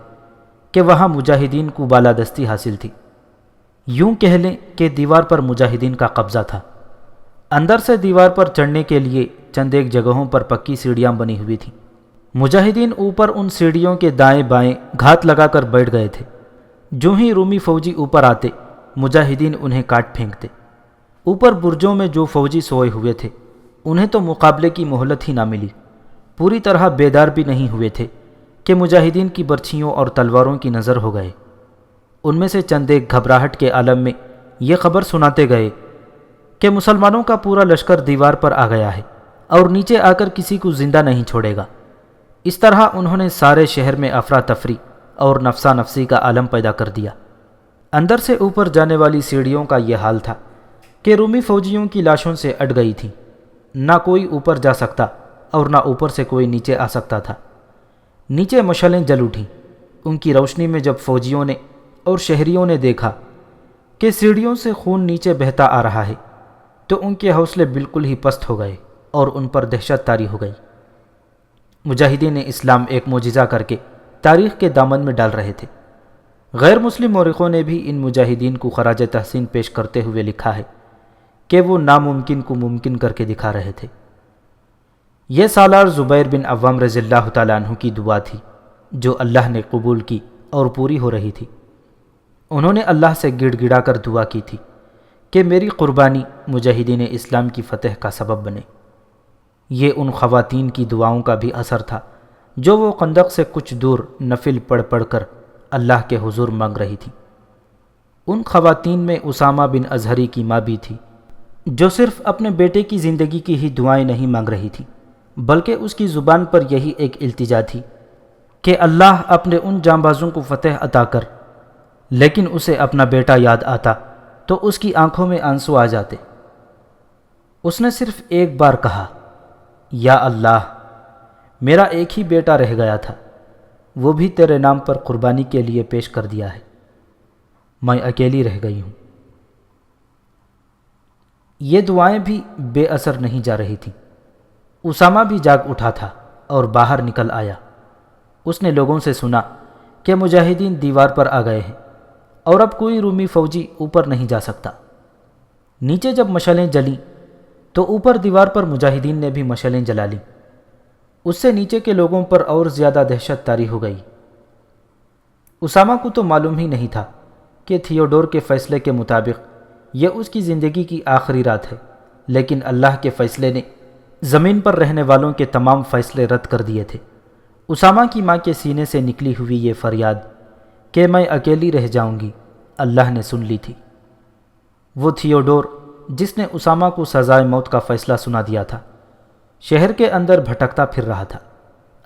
کہ وہاں مجاہدین کو بالادستی حاصل تھی۔ یوں کہہ لیں کہ دیوار پر مجاہدین کا قبضہ تھا۔ اندر سے دیوار پر چڑھنے کے لیے چند ایک جگہوں پر پکی سیڑھیاں بنی ہوئی تھیں۔ مجاہدین اوپر ان سیڑھیوں کے دائیں بائیں گھات لگا کر بیٹھ گئے تھے۔ جو ہی رومی فوجی اوپر آتے، مجاہدین انہیں کاٹ پھینکتے۔ اوپر برجوں میں جو فوجی سوئے ہوئے تھے، انہیں تو مقابلے کی مہلت ہی نہ ملی۔ پوری طرح بیدار بھی نہیں ہوئے تھے کہ مجاہدین کی برچھیوں اور تلواروں کی نظر ہو گئے۔ ان میں سے چند ایک گھبراہٹ کے عالم میں یہ خبر سناتے گئے کہ مسلمانوں کا پورا لشکر دیوار پر آ گیا ہے، اور نیچے آ کر کسی کو زندہ نہیں چھوڑے گا۔ اس طرح انہوں نے سارے شہر میں افراتفری اور نفسا نفسی کا عالم پیدا کر دیا۔ اندر سے اوپر جانے والی سیڑھیوں کا یہ حال تھا کہ رومی فوجیوں کی لاشوں سے اٹ گئی تھیں۔ نہ کوئی اوپر جا سکتا اور نہ اوپر سے کوئی نیچے آ سکتا تھا۔ نیچے مشعلیں جل اٹھیں۔ ان کی روشنی میں جب فوجیوں نے اور شہریوں نے دیکھا کہ سیڑھیوں سے خون نیچے بہتا آ رہا ہے، تو ان کے حوصلے بالکل ہی پست ہو گئے اور ان پر دہشت طاری ہو گئی۔ مجاہدین اسلام ایک معجزہ کر کے تاریخ کے دامن میں ڈال رہے تھے۔ غیر مسلم مورخوں نے بھی ان مجاہدین کو خراج تحسین پیش کرتے ہوئے لکھا ہے کہ وہ ناممکن کو ممکن کر کے دکھا رہے تھے۔ یہ سالار زبیر بن عوام رضی اللہ تعالیٰ عنہ کی دعا تھی جو اللہ نے قبول کی اور پوری ہو رہی تھی۔ انہوں نے اللہ سے گڑ گڑا کر دعا کی تھی کہ میری قربانی مجاہدین اسلام کی فتح کا سبب بنے۔ یہ ان خواتین کی دعاؤں کا بھی اثر تھا جو وہ خندق سے کچھ دور نفل پڑھ پڑھ کر اللہ کے حضور مانگ رہی تھی۔ ان خواتین میں اسامہ بن ازہری کی ماں بھی تھی جو صرف اپنے بیٹے کی زندگی کی ہی دعائیں نہیں مانگ رہی تھی بلکہ اس کی زبان پر یہی ایک التجا تھی کہ اللہ اپنے ان جانبازوں کو فتح عطا کر، لیکن اسے اپنا بیٹا یاد آتا تو اس کی آنکھوں میں آنسو آ جاتے۔ اس نے صرف ایک بار کہا، یا اللہ، میرا ایک ہی بیٹا رہ گیا تھا، وہ بھی تیرے نام پر قربانی کے لیے پیش کر دیا ہے، میں اکیلی رہ گئی ہوں۔ یہ دعائیں بھی بے اثر نہیں جا رہی تھیں۔ اسامہ بھی جاگ اٹھا تھا اور باہر نکل آیا۔ اس نے لوگوں سے سنا کہ مجاہدین دیوار پر آ گئے ہیں اور اب کوئی رومی فوجی اوپر نہیں جا سکتا۔ نیچے جب مشعلیں جلیں تو اوپر دیوار پر مجاہدین نے بھی مشعلیں جلا لیں۔ اس سے نیچے کے لوگوں پر اور زیادہ دہشت طاری ہو گئی۔ اسامہ کو تو معلوم ہی نہیں تھا کہ تھیوڈور کے فیصلے کے مطابق یہ اس کی زندگی کی آخری رات ہے، لیکن اللہ کے فیصلے نے زمین پر رہنے والوں کے تمام فیصلے رد کر دیے تھے۔ اسامہ کی ماں کے سینے سے نکلی ہوئی یہ فریاد کہ میں اکیلی رہ جاؤں گی اللہ نے سن لی تھی۔ وہ تھیوڈور جس نے اسامہ کو سزائے موت کا فیصلہ سنا دیا تھا، شہر کے اندر بھٹکتا پھر رہا تھا۔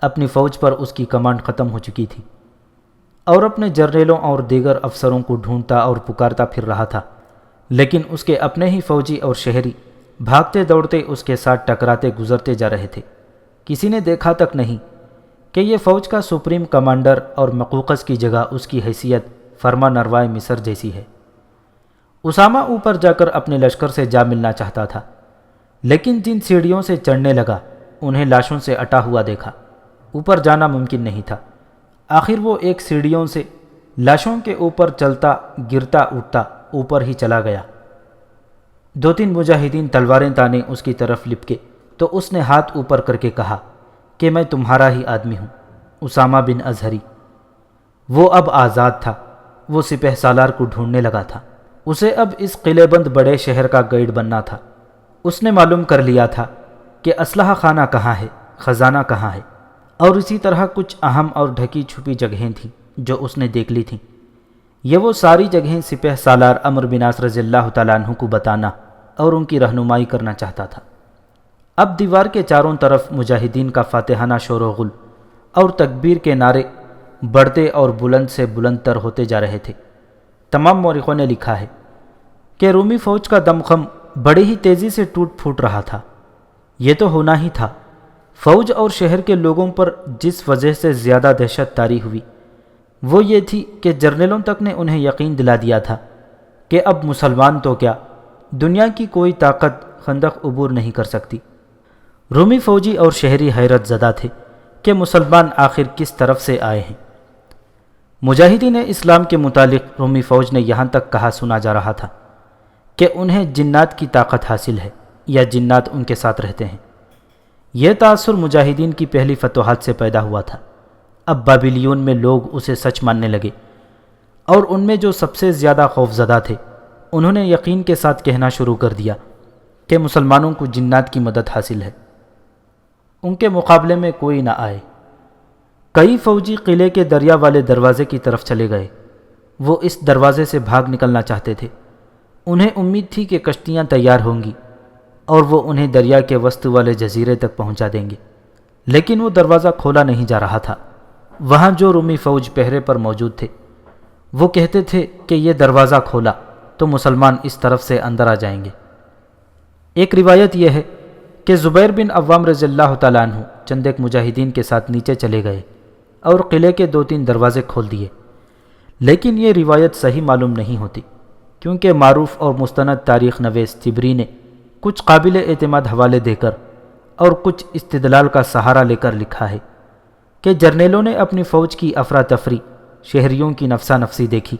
اپنی فوج پر اس کی کمانڈ ختم ہو چکی تھی اور اپنے جرنیلوں اور دیگر افسروں کو ڈھونڈتا اور پکارتا پھر رہا تھا، لیکن اس کے اپنے ہی فوجی اور شہری بھاگتے دوڑتے اس کے ساتھ ٹکراتے گزرتے جا رہے تھے۔ کسی نے دیکھا تک نہیں کہ یہ فوج کا سپریم کمانڈر اور مقوقس کی جگہ اس کی حیثیت فرما نروائے مصر جیسی ہے۔ اسامہ اوپر جا کر اپنے لشکر سے جا ملنا چاہتا تھا، لیکن جن سیڑھیوں سے چڑھنے لگا انہیں لاشوں سے اٹا ہوا دیکھا۔ اوپر جانا ممکن نہیں تھا۔ آخر وہ ایک سیڑھیوں سے لاشوں کے اوپر چلتا گرتا اٹھتا اوپر ہی چلا گیا۔ دو تین مجاہدین تلواریں تانے اس کی طرف لپکے تو اس نے ہاتھ اوپر کر کے کہا کہ میں تمہارا ہی آدمی ہوں، اسامہ بن ازہری۔ وہ اب آزاد تھا۔ وہ سپہ سالار کو ڈھونڈنے لگا تھا۔ اسے اب اس قلعے بند بڑے شہر کا گائیڈ بننا تھا۔ اس نے معلوم کر لیا تھا کہ اسلحہ خانہ کہاں ہے، خزانہ کہاں ہے، اور اسی طرح کچھ اہم اور ڈھکی چھپی جگہیں تھیں جو اس نے دیکھ لی تھیں۔ یہ وہ ساری جگہیں سپہ سالار عمرو بن عاص رضی اللہ تعالیٰ عنہ کو بتانا اور ان کی رہنمائی کرنا چاہتا تھا۔ اب دیوار کے چاروں طرف مجاہدین کا فاتحانہ شور و غل اور تکبیر کے نعرے بڑھتے اور بلند سے بلند تر ہوتے جا رہے تھے۔ تمام مورخوں نے لکھا ہے کہ رومی فوج کا دمخم بڑی ہی تیزی سے ٹوٹ پھوٹ رہا تھا۔ یہ تو ہونا ہی تھا۔ فوج اور شہر کے لوگوں پر جس وجہ سے زیادہ دہشت طاری ہوئی وہ یہ تھی کہ جرنیلوں تک نے انہیں یقین دلا دیا تھا کہ اب مسلمان تو کیا، دنیا کی کوئی طاقت خندق عبور نہیں کر سکتی۔ رومی فوجی اور شہری حیرت زدہ تھے کہ مسلمان آخر کس طرف سے آئے ہیں۔ مجاہدین اسلام کے متعلق رومی فوج نے یہاں تک کہا سنا جا رہا تھا کہ انہیں جنات کی طاقت حاصل ہے یا جنات ان کے ساتھ رہتے ہیں۔ یہ تاثر مجاہدین کی پہلی فتوحات سے پیدا ہوا تھا۔ اب بابلیون میں لوگ اسے سچ ماننے لگے، اور ان میں جو سب سے زیادہ خوف زدہ تھے انہوں نے یقین کے ساتھ کہنا شروع کر دیا کہ مسلمانوں کو جنات کی مدد حاصل ہے، ان کے مقابلے میں کوئی نہ آئے۔ کئی فوجی قلعے کے دریا والے دروازے کی طرف چلے گئے۔ وہ اس دروازے سے بھاگ نکلنا چاہتے تھے۔ انہیں امید تھی کہ کشتیاں تیار ہوں گی اور وہ انہیں دریا کے وسط والے جزیرے تک پہنچا دیں گے، لیکن وہ دروازہ کھولا نہیں جا رہا تھا۔ وہاں جو رومی فوج پہرے پر موجود تھے وہ کہتے تھے کہ یہ دروازہ کھولا تو مسلمان اس طرف سے اندر آ جائیں گے۔ ایک روایت یہ ہے کہ زبیر بن عوام رضی اللہ تعالیٰ عنہ چند ایک مجاہدین کے ساتھ نیچے چلے گئے اور قلعے کے 2-3 دروازے کھول دیے، لیکن یہ روایت صحیح معلوم نہیں ہوتی، کیونکہ معروف اور مستند تاریخ نویس طبری نے کچھ قابل اعتماد حوالے دے کر اور کچھ استدلال کا سہارا لے کر لکھا ہے کہ جرنیلوں نے اپنی فوج کی افراتفری شہریوں کی نفسا نفسی دیکھی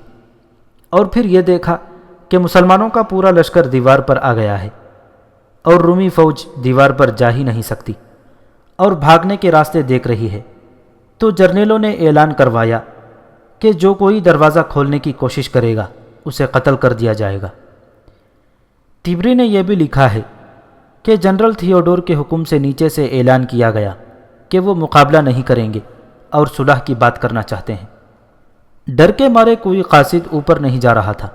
اور پھر یہ دیکھا کہ مسلمانوں کا پورا لشکر دیوار پر آ گیا ہے اور رومی فوج دیوار پر جا ہی نہیں سکتی، اور بھاگنے کے راستے دیکھ رہی ہے، تو جرنیلوں نے اعلان کروایا کہ جو کوئی دروازہ کھولنے کی کوشش کرے گا اسے قتل کر دیا جائے گا۔ تیبری نے یہ بھی لکھا ہے کہ جنرل تھیوڈور کے حکم سے نیچے سے اعلان کیا گیا کہ وہ مقابلہ نہیں کریں گے اور صلح کی بات کرنا چاہتے ہیں۔ ڈر کے مارے کوئی قاصد اوپر نہیں جا رہا تھا۔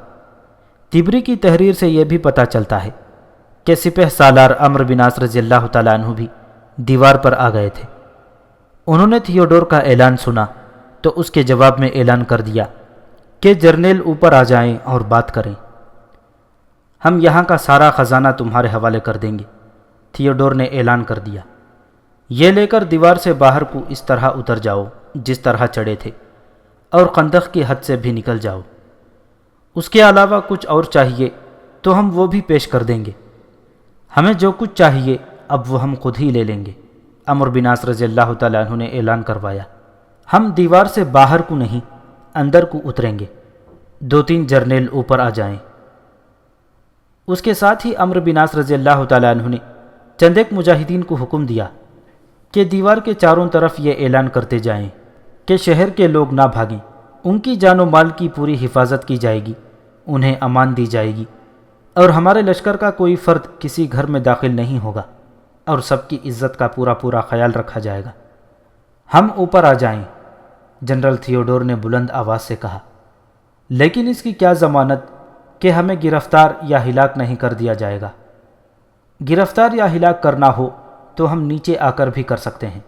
تیبری کی تحریر سے یہ بھی پتہ چلتا ہے کہ سپہ سالار عمرو بن عاص رضی اللہ تعالیٰ عنہ بھی دیوار پر آ گئے تھے۔ انہوں نے تھیوڈور کا اعلان سنا تو اس کے جواب میں اعلان کر دیا کہ جرنیل اوپر آ جائیں اور بات کریں۔ ہم یہاں کا سارا خزانہ تمہارے حوالے کر دیں گے، تھیوڈور نے اعلان کر دیا۔ یہ لے کر دیوار سے باہر کو اس طرح اتر جاؤ جس طرح چڑھے تھے، اور خندق کی حد سے بھی نکل جاؤ۔ اس کے علاوہ کچھ اور چاہیے تو ہم وہ بھی پیش کر دیں گے۔ ہمیں جو کچھ چاہیے اب وہ ہم خود ہی لے لیں گے۔ عمرو بن عاص رضی اللہ تعالیٰ عنہ نے اعلان کروایا، ہم دیوار سے باہر کو نہیں اندر کو اتریں گے، 2-3 جرنیل اوپر آ جائیں۔ اس کے ساتھ ہی عمرو بن عاص رضی اللہ تعالیٰ عنہ نے چند ایک مجاہدین کو حکم دیا کہ دیوار کے چاروں طرف یہ اعلان کرتے جائیں کہ شہر کے لوگ نہ بھاگیں، ان کی جان و مال کی پوری حفاظت کی جائے گی، انہیں امان دی جائے گی، اور ہمارے لشکر کا کوئی فرد کسی گھر میں داخل نہیں ہوگا، اور سب کی عزت کا پورا خیال رکھا جائے گا۔ ہم اوپر آ جائیں، جنرل تھیوڈور نے بلند آواز سے کہا، لیکن اس کی کیا ضمانت کہ ہمیں گرفتار یا ہلاک نہیں کر دیا جائے گا؟ گرفتار یا ہلاک کرنا ہو تو ہم نیچے آ کر بھی کر سکتے ہیں۔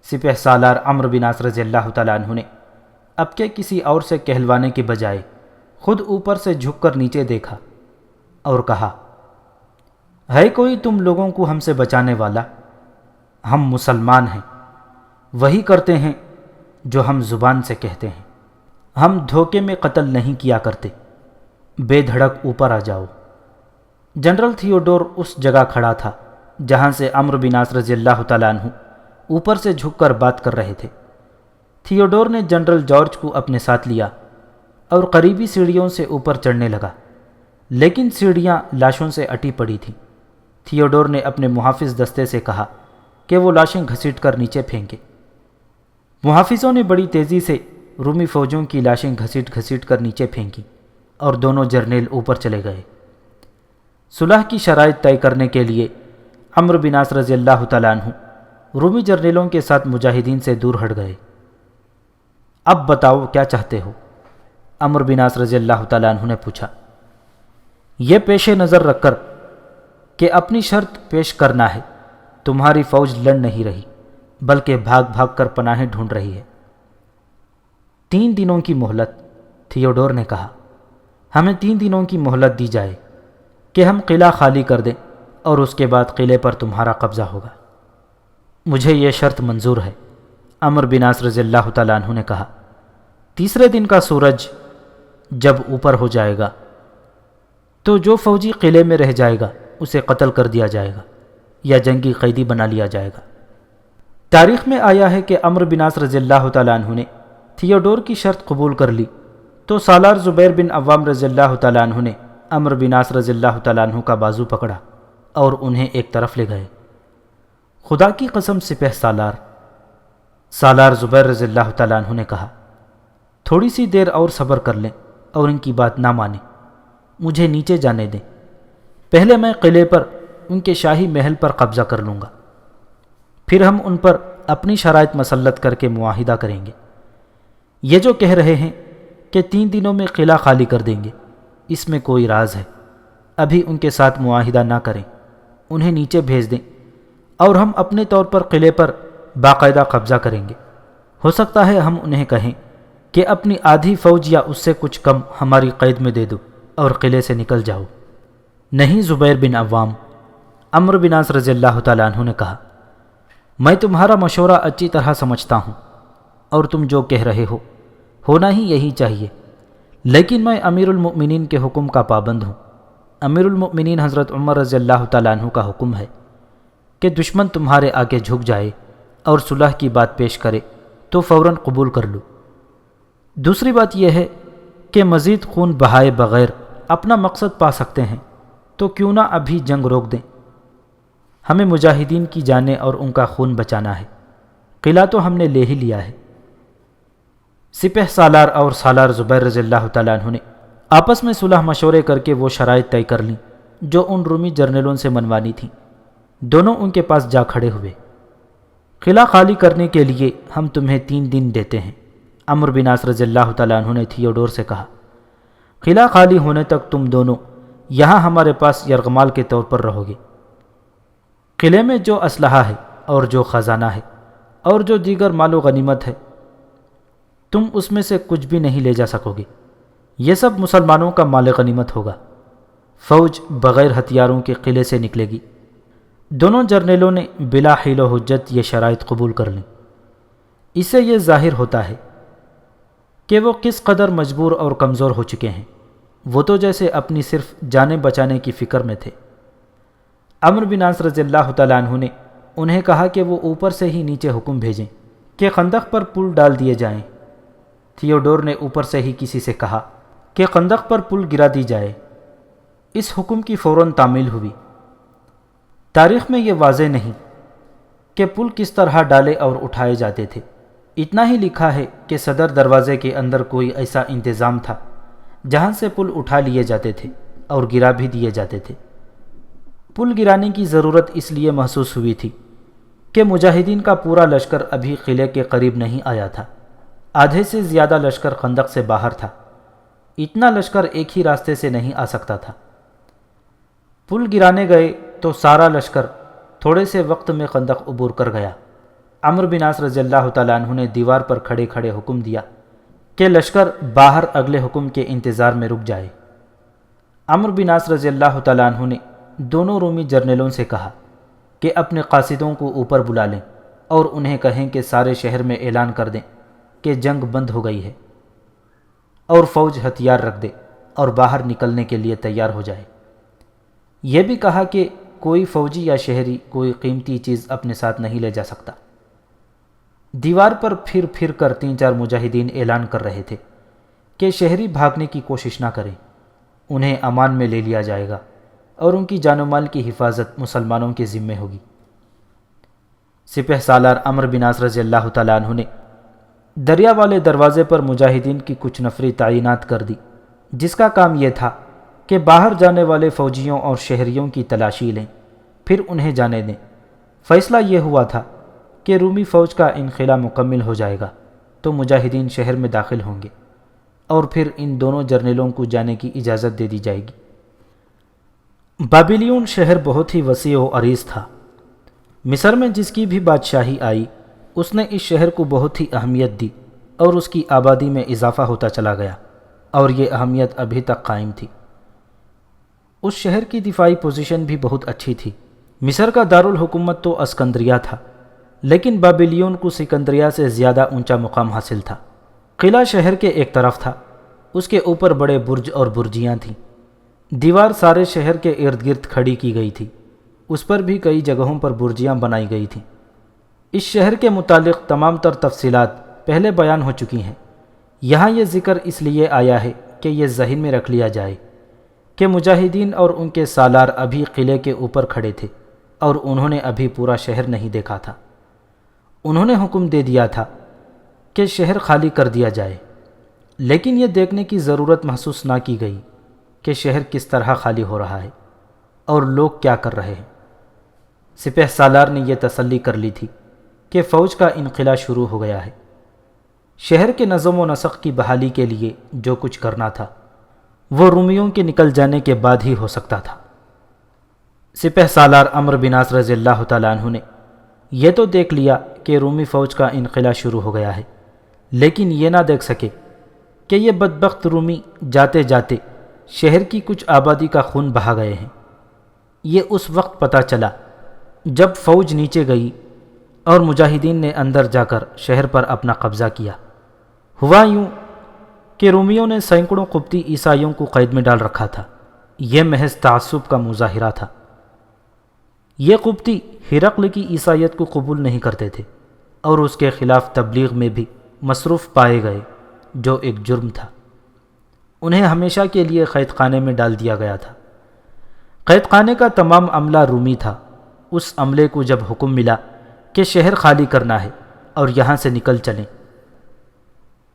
سپہ سالار عمرو بن عاص رضی اللہ تعالیٰ عنہ نے اب کے کسی اور سے کہلوانے کے بجائے خود اوپر سے جھک کر نیچے دیکھا اور کہا، ہے کوئی تم لوگوں کو ہم سے بچانے والا؟ ہم مسلمان ہیں، وہی کرتے ہیں جو ہم زبان سے کہتے ہیں، ہم دھوکے میں قتل نہیں کیا کرتے، بے دھڑک اوپر آ جاؤ۔ جنرل تھیوڈور اس جگہ کھڑا تھا جہاں سے عمرو بن عاص رضی اللہ تعالیٰ عنہ اوپر سے جھک کر بات کر رہے تھے۔ تھیوڈور نے جنرل جارج کو اپنے ساتھ لیا اور قریبی سیڑھیوں سے اوپر چڑھنے لگا، لیکن سیڑھیاں لاشوں سے اٹی پڑی تھیں۔ تھیوڈور نے اپنے محافظ دستے سے کہا کہ وہ لاشیں گھسیٹ کر نیچے پھینکے۔ محافظوں نے بڑی تیزی سے رومی فوجوں کی لاشیں گھسیٹ کر نیچے پھینکیں اور دونوں جرنیل اوپر چلے گئے۔ صلح کی شرائط طے کرنے کے لیے عمرو بن عاص رضی اللہ تعالیٰ عنہ رومی جرنیلوں کے ساتھ مجاہدین سے دور ہٹ گئے۔ اب بتاؤ کیا چاہتے ہو؟ عمرو بن عاص رضی اللہ تعالیٰ عنہ نے پوچھا۔ یہ پیش نظر رکھ کر کہ اپنی شرط پیش کرنا ہے، تمہاری فوج لڑ نہیں رہی بلکہ بھاگ کر پناہیں ڈھونڈ رہی ہے۔ 3 دنوں کی مہلت، تھیوڈور نے کہا، ہمیں 3 دنوں کی مہلت دی جائے کہ ہم قلعہ خالی کر دیں اور اس کے بعد قلعے پر تمہارا قبضہ ہوگا۔ مجھے یہ شرط منظور ہے، عمرو بن عاص رضی اللہ تعالیٰ عنہ نے کہا۔ تیسرے دن کا سورج جب اوپر ہو جائے گا تو جو فوجی قلعے میں رہ جائے گا اسے قتل کر دیا جائے گا یا جنگی قیدی بنا لیا جائے گا۔ تاریخ میں آیا ہے کہ عمرو بن عاص رضی اللہ تعالیٰ عنہ نے تھیوڈور کی شرط قبول کر لی تو سالار زبیر بن عوام رضی اللہ تعالیٰ عنہ نے عمرو بن عاص رضی اللہ تعالیٰ عنہ کا بازو پکڑا اور انہیں ایک طرف لے گئے۔ خدا کی قسم سپہ سالار زبیر رضی اللہ تعالیٰ عنہ نے کہا، تھوڑی سی دیر اور صبر کر لیں اور ان کی بات نہ مانیں، مجھے نیچے جانے دیں، پہلے میں قلعے پر ان کے شاہی محل پر قبضہ کر لوں گا، پھر ہم ان پر اپنی شرائط مسلط کر کے معاہدہ کریں گے۔ یہ جو کہہ رہے ہیں کہ 3 دنوں میں قلعہ خالی کر دیں گے، اس میں کوئی راز ہے، ابھی ان کے ساتھ معاہدہ نہ کریں، انہیں نیچے بھیج دیں اور ہم اپنے طور پر قلعے پر باقاعدہ قبضہ کریں گے۔ ہو سکتا ہے ہم انہیں کہیں کہ اپنی آدھی فوج یا اس سے کچھ کم ہماری قید میں دے دو اور قلعے سے نکل جاؤ۔ نہیں زبیر بن عوام، عمرو بن عاص رضی اللہ تعالیٰ عنہ نے کہا، میں تمہارا مشورہ اچھی طرح سمجھتا ہوں اور تم جو کہہ رہے ہو ہونا ہی یہی چاہیے، لیکن میں امیر المؤمنین کے حکم کا پابند ہوں۔ امیر المؤمنین حضرت عمر رضی اللہ تعالیٰ عنہ کا حکم ہے کہ دشمن تمہارے آگے جھک جائے اور صلح کی بات پیش کرے تو فوراً قبول کر لو۔ دوسری بات یہ ہے کہ مزید خون بہائے بغیر اپنا مقصد پا سکتے ہیں تو کیوں نہ ابھی جنگ روک دیں۔ ہمیں مجاہدین کی جانیں اور ان کا خون بچانا ہے۔ قلعہ تو ہم نے لے ہی لیا ہے۔ سپہ سالار اور سالار زبیر رضی اللہ تعالیٰ عنہ نے آپس میں صلح مشورے کر کے وہ شرائط طے کر لیں جو ان رومی جرنیلوں سے منوانی تھیں۔ دونوں ان کے پاس جا کھڑے ہوئے۔ قلعہ خالی کرنے کے لیے ہم تمہیں 3 دن دیتے ہیں، عمرو بن عاص رضی اللہ تعالیٰ عنہ نے تھیوڈور سے کہا۔ قلعہ خالی ہونے تک تم دونوں یہاں ہمارے پاس یرغمال کے طور پر رہو گے۔ قلعے میں جو اسلحہ ہے اور جو خزانہ ہے اور جو دیگر مال و غنیمت ہے، تم اس میں سے کچھ بھی نہیں لے جا سکو گے۔ یہ سب مسلمانوں کا مال غنیمت ہوگا۔ فوج بغیر ہتھیاروں کے قلعے سے نکلے گی۔ دونوں جرنیلوں نے بلا حیل و حجت یہ شرائط قبول کر لیں۔ اس سے یہ ظاہر ہوتا ہے کہ وہ کس قدر مجبور اور کمزور ہو چکے ہیں۔ وہ تو جیسے اپنی صرف جانیں بچانے کی فکر میں تھے۔ عمرو بن عاص رضی اللہ تعالیٰ عنہ نے انہیں کہا کہ وہ اوپر سے ہی نیچے حکم بھیجیں کہ خندق پر پل ڈال دیے جائیں۔ تھیوڈور نے اوپر سے ہی کسی سے کہا کہ خندق پر پل گرا دی جائے۔ اس حکم کی فوراً تعمیل ہوئی۔ تاریخ میں یہ واضح نہیں کہ پل کس طرح ڈالے اور اٹھائے جاتے تھے۔ اتنا ہی لکھا ہے کہ صدر دروازے کے اندر کوئی ایسا انتظام تھا جہاں سے پل اٹھا لیے جاتے تھے اور گرا بھی دیے جاتے تھے۔ پل گرانے کی ضرورت اس لیے محسوس ہوئی تھی کہ مجاہدین کا پورا لشکر ابھی قلعے کے قریب نہیں آیا تھا۔ آدھے سے زیادہ لشکر خندق سے باہر تھا۔ اتنا لشکر ایک ہی راستے سے نہیں آ سکتا تھا۔ پل گرانے گئے تو سارا لشکر تھوڑے سے وقت میں خندق عبور کر گیا۔ عمرو بن عاص رضی اللہ تعالیٰ عنہ نے دیوار پر کھڑے کھڑے حکم دیا کہ لشکر باہر اگلے حکم کے انتظار میں رک جائے۔ عمرو بن عاص رضی اللہ تعالیٰ عنہ نے دونوں رومی جرنیلوں سے کہا کہ اپنے قاصدوں کو اوپر بلا لیں اور انہیں کہیں کہ سارے شہر میں اعلان کر دیں کہ جنگ بند ہو گئی ہے اور فوج ہتھیار رکھ دے اور باہر نکلنے کے لیے تیار ہو جائے۔ یہ بھی کہا کہ کوئی فوجی یا شہری کوئی قیمتی چیز اپنے ساتھ نہیں لے جا سکتا۔ دیوار پر پھر پھر کر 3-4 مجاہدین اعلان کر رہے تھے کہ شہری بھاگنے کی کوشش نہ کریں، انہیں امان میں لے لیا جائے گا اور ان کی جان و مال کی حفاظت مسلمانوں کے ذمہ ہوگی۔ سپہ سالار عمرو بن عاص رضی اللہ تعالیٰ عنہ نے دریا والے دروازے پر مجاہدین کی کچھ نفری تعینات کر دی، جس کا کام یہ تھا کہ باہر جانے والے فوجیوں اور شہریوں کی تلاشی لیں، پھر انہیں جانے دیں۔ فیصلہ یہ ہوا تھا کہ رومی فوج کا انخلا مکمل ہو جائے گا تو مجاہدین شہر میں داخل ہوں گے اور پھر ان دونوں جرنیلوں کو جانے کی اجازت دے دی جائے گی۔ بابلیون شہر بہت ہی وسیع و عریض تھا۔ مصر میں جس کی بھی بادشاہی آئی اس نے اس شہر کو بہت ہی اہمیت دی اور اس کی آبادی میں اضافہ ہوتا چلا گیا، اور یہ اہمیت ابھی تک قائم تھی۔ اس شہر کی دفاعی پوزیشن بھی بہت اچھی تھی۔ مصر کا دارالحکومت تو اسکندریہ تھا، لیکن بابلیون کو سکندریہ سے زیادہ اونچا مقام حاصل تھا۔ قلعہ شہر کے ایک طرف تھا، اس کے اوپر بڑے برج اور برجیاں تھیں۔ دیوار سارے شہر کے ارد گرد کھڑی کی گئی تھی، اس پر بھی کئی جگہوں پر برجیاں بنائی گئی تھیں۔ اس شہر کے متعلق تمام تر تفصیلات پہلے بیان ہو چکی ہیں۔ یہاں یہ ذکر اس لیے آیا ہے کہ یہ ذہن میں رکھ لیا جائے کہ مجاہدین اور ان کے سالار ابھی قلعے کے اوپر کھڑے تھے اور انہوں نے ابھی پورا شہر نہیں دیکھا تھا۔ انہوں نے حکم دے دیا تھا کہ شہر خالی کر دیا جائے، لیکن یہ دیکھنے کی ضرورت محسوس نہ کی گئی کہ شہر کس طرح خالی ہو رہا ہے اور لوگ کیا کر رہے ہیں۔ سپہ سالار نے یہ تسلی کر لی تھی کہ فوج کا انخلا شروع ہو گیا ہے۔ شہر کے نظم و نسق کی بحالی کے لیے جو کچھ کرنا تھا وہ رومیوں کے نکل جانے کے بعد ہی ہو سکتا تھا۔ سپہ سالار عمرو بن عاص رضی اللہ تعالیٰ عنہ نے یہ تو دیکھ لیا کہ رومی فوج کا انخلا شروع ہو گیا ہے، لیکن یہ نہ دیکھ سکے کہ یہ بدبخت رومی جاتے جاتے شہر کی کچھ آبادی کا خون بہا گئے ہیں۔ یہ اس وقت پتہ چلا جب فوج نیچے گئی اور مجاہدین نے اندر جا کر شہر پر اپنا قبضہ کیا۔ ہوا یوں کہ رومیوں نے سینکڑوں قبطی عیسائیوں کو قید میں ڈال رکھا تھا۔ یہ محض تعصب کا مظاہرہ تھا۔ یہ قبطی ہرقل کی عیسائیت کو قبول نہیں کرتے تھے اور اس کے خلاف تبلیغ میں بھی مصروف پائے گئے، جو ایک جرم تھا۔ انہیں ہمیشہ کے لیے قید خانے میں ڈال دیا گیا تھا۔ قید خانے کا تمام عملہ رومی تھا اس عملے کو جب حکم ملا کہ شہر خالی کرنا ہے اور یہاں سے نکل چلیں،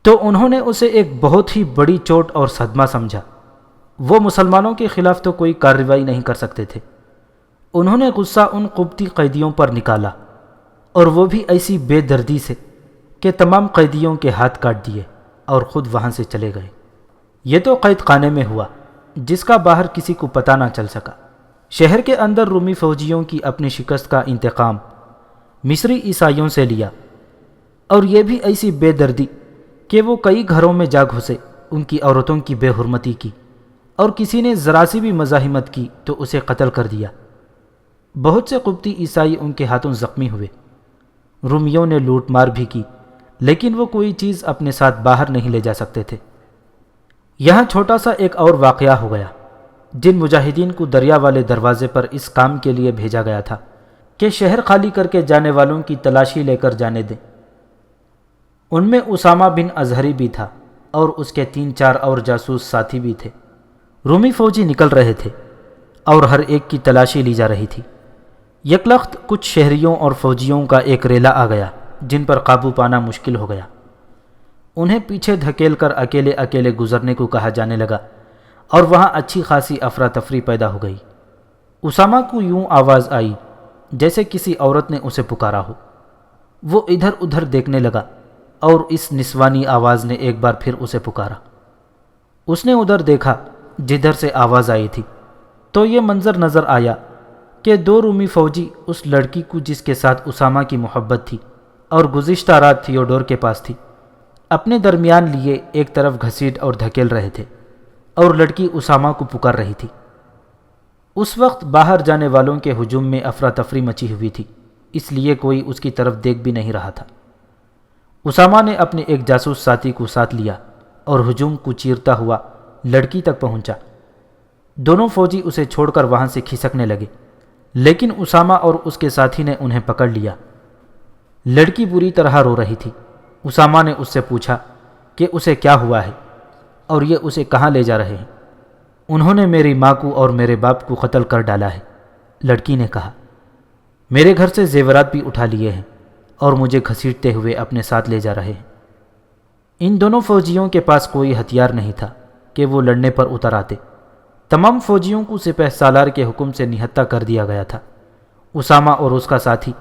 تو انہوں نے اسے ایک بہت ہی بڑی چوٹ اور صدمہ سمجھا۔ وہ مسلمانوں کے خلاف تو کوئی کارروائی نہیں کر سکتے تھے۔ انہوں نے غصہ ان قبطی قیدیوں پر نکالا، اور وہ بھی ایسی بے دردی سے کہ تمام قیدیوں کے ہاتھ کاٹ دیے اور خود وہاں سے چلے گئے۔ یہ تو قید خانے میں ہوا، جس کا باہر کسی کو پتہ نہ چل سکا۔ شہر کے اندر رومی فوجیوں کی اپنی شکست کا انتقام مصری عیسائیوں سے لیا، اور یہ بھی ایسی بے دردی کہ وہ کئی گھروں میں جا گھسے، ان کی عورتوں کی بے حرمتی کی، اور کسی نے ذرا سی بھی مزاحمت کی تو اسے قتل کر دیا۔ بہت سے قبطی عیسائی ان کے ہاتھوں زخمی ہوئے۔ رومیوں نے لوٹ مار بھی کی، لیکن وہ کوئی چیز اپنے ساتھ باہر نہیں لے جا سکتے تھے۔ یہاں چھوٹا سا ایک اور واقعہ ہو گیا۔ جن مجاہدین کو دریا والے دروازے پر اس کام کے لیے بھیجا گیا تھا کہ شہر خالی کر کے جانے والوں کی تلاشی لے کر جانے دیں، ان میں اسامہ بن ازہری بھی تھا اور اس کے 3-4 اور جاسوس ساتھی بھی تھے۔ رومی فوجی نکل رہے تھے اور ہر ایک کی تلاشی لی جا رہی تھی۔ یکلخت کچھ شہریوں اور فوجیوں کا ایک ریلا آ گیا جن پر قابو پانا مشکل ہو گیا۔ انہیں پیچھے دھکیل کر اکیلے اکیلے گزرنے کو کہا جانے لگا، اور وہاں اچھی خاصی افراتفری پیدا ہو گئی۔ اسامہ کو یوں آواز آئی جیسے کسی عورت نے اسے پکارا ہو۔ وہ ادھر ادھر دیکھنے لگا اور اس نسوانی آواز نے ایک بار پھر اسے پکارا۔ اس نے ادھر دیکھا جدھر سے آواز آئی تھی، تو یہ منظر نظر آیا کہ 2 رومی فوجی اس لڑکی کو جس کے ساتھ اسامہ کی محبت تھی اور گزشتہ رات تھیوڈور کے پاس تھی، اپنے درمیان لیے ایک طرف گھسیٹ اور دھکیل رہے تھے، اور لڑکی اسامہ کو پکار رہی تھی۔ اس وقت باہر جانے والوں کے ہجوم میں افراتفری مچی ہوئی تھی، اس لیے کوئی اس کی طرف دیکھ بھی نہیں رہا تھا۔ اسامہ نے اپنے ایک جاسوس ساتھی کو ساتھ لیا اور ہجوم کو چیرتا ہوا لڑکی تک پہنچا۔ دونوں فوجی اسے چھوڑ کر وہاں سے کھسکنے لگے، لیکن اسامہ اور اس کے ساتھی نے انہیں پکڑ لیا۔ لڑکی بری طرح رو رہی تھی۔ اسامہ نے اس سے پوچھا کہ اسے کیا ہوا ہے اور یہ اسے کہاں لے جا رہے ہیں۔ انہوں نے میری ماں کو اور میرے باپ کو قتل کر ڈالا ہے، لڑکی نے کہا۔ میرے گھر سے زیورات بھی اٹھا لیے ہیں اور مجھے گھسیٹتے ہوئے اپنے ساتھ لے جا رہے ہیں۔ ان دونوں فوجیوں کے پاس کوئی ہتھیار نہیں تھا کہ وہ لڑنے پر اتر آتے۔ تمام فوجیوں کو سپہ سالار کے حکم سے نہتہ کر دیا گیا تھا۔ اسامہ اور اس کا ساتھی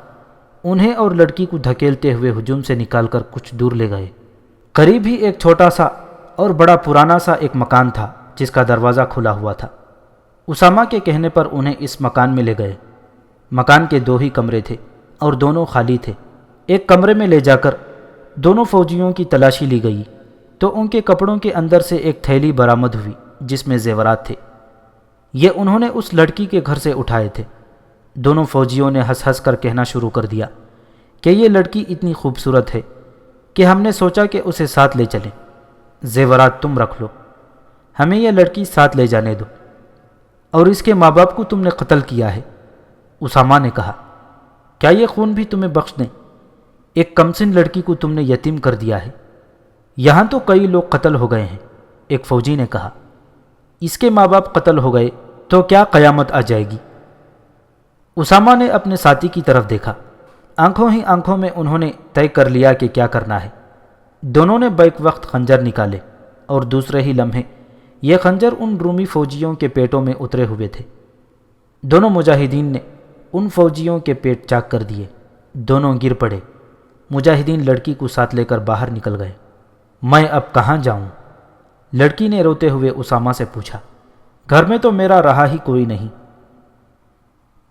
انہیں اور لڑکی کو دھکیلتے ہوئے ہجوم سے نکال کر کچھ دور لے گئے۔ قریب ہی ایک چھوٹا سا اور بڑا پرانا سا ایک مکان تھا جس کا دروازہ کھلا ہوا تھا۔ اسامہ کے کہنے پر انہیں اس مکان میں لے گئے۔ مکان کے 2 ہی کمرے تھے اور دونوں خالی تھے۔ ایک کمرے میں لے جا کر دونوں فوجیوں کی تلاشی لی گئی تو ان کے کپڑوں کے اندر سے ایک تھیلی برآمد ہوئی جس میں زیورات تھے۔ یہ انہوں نے اس لڑکی کے گھر سے اٹھائے تھے۔ دونوں فوجیوں نے ہنس ہنس کر کہنا شروع کر دیا کہ یہ لڑکی اتنی خوبصورت ہے کہ ہم نے سوچا کہ اسے ساتھ لے چلیں۔ زیورات تم رکھ لو، ہمیں یہ لڑکی ساتھ لے جانے دو، اور اس کے ماں باپ کو تم نے قتل کیا ہے۔ اسامہ نے کہا، کیا یہ خون بھی تمہیں بخش دیں؟ ایک کمسن لڑکی کو تم نے یتیم کر دیا ہے۔ یہاں تو کئی لوگ قتل ہو گئے ہیں، ایک فوجی نے کہا۔ اس کے ماں باپ قتل ہو گئے تو کیا قیامت آ جائے گی؟ اسامہ نے اپنے ساتھی کی طرف دیکھا۔ آنکھوں ہی آنکھوں میں انہوں نے طے کر لیا کہ کیا کرنا ہے۔ دونوں نے بیک وقت خنجر نکالے اور دوسرے ہی لمحے یہ خنجر ان رومی فوجیوں کے پیٹوں میں اترے ہوئے تھے۔ دونوں مجاہدین نے ان فوجیوں کے پیٹ چاک کر دیے۔ دونوں گر پڑے۔ مجاہدین لڑکی کو ساتھ لے کر باہر نکل گئے۔ میں اب کہاں جاؤں؟ لڑکی نے روتے ہوئے اسامہ سے پوچھا۔ گھر میں تو میرا رہا ہی کوئی نہیں۔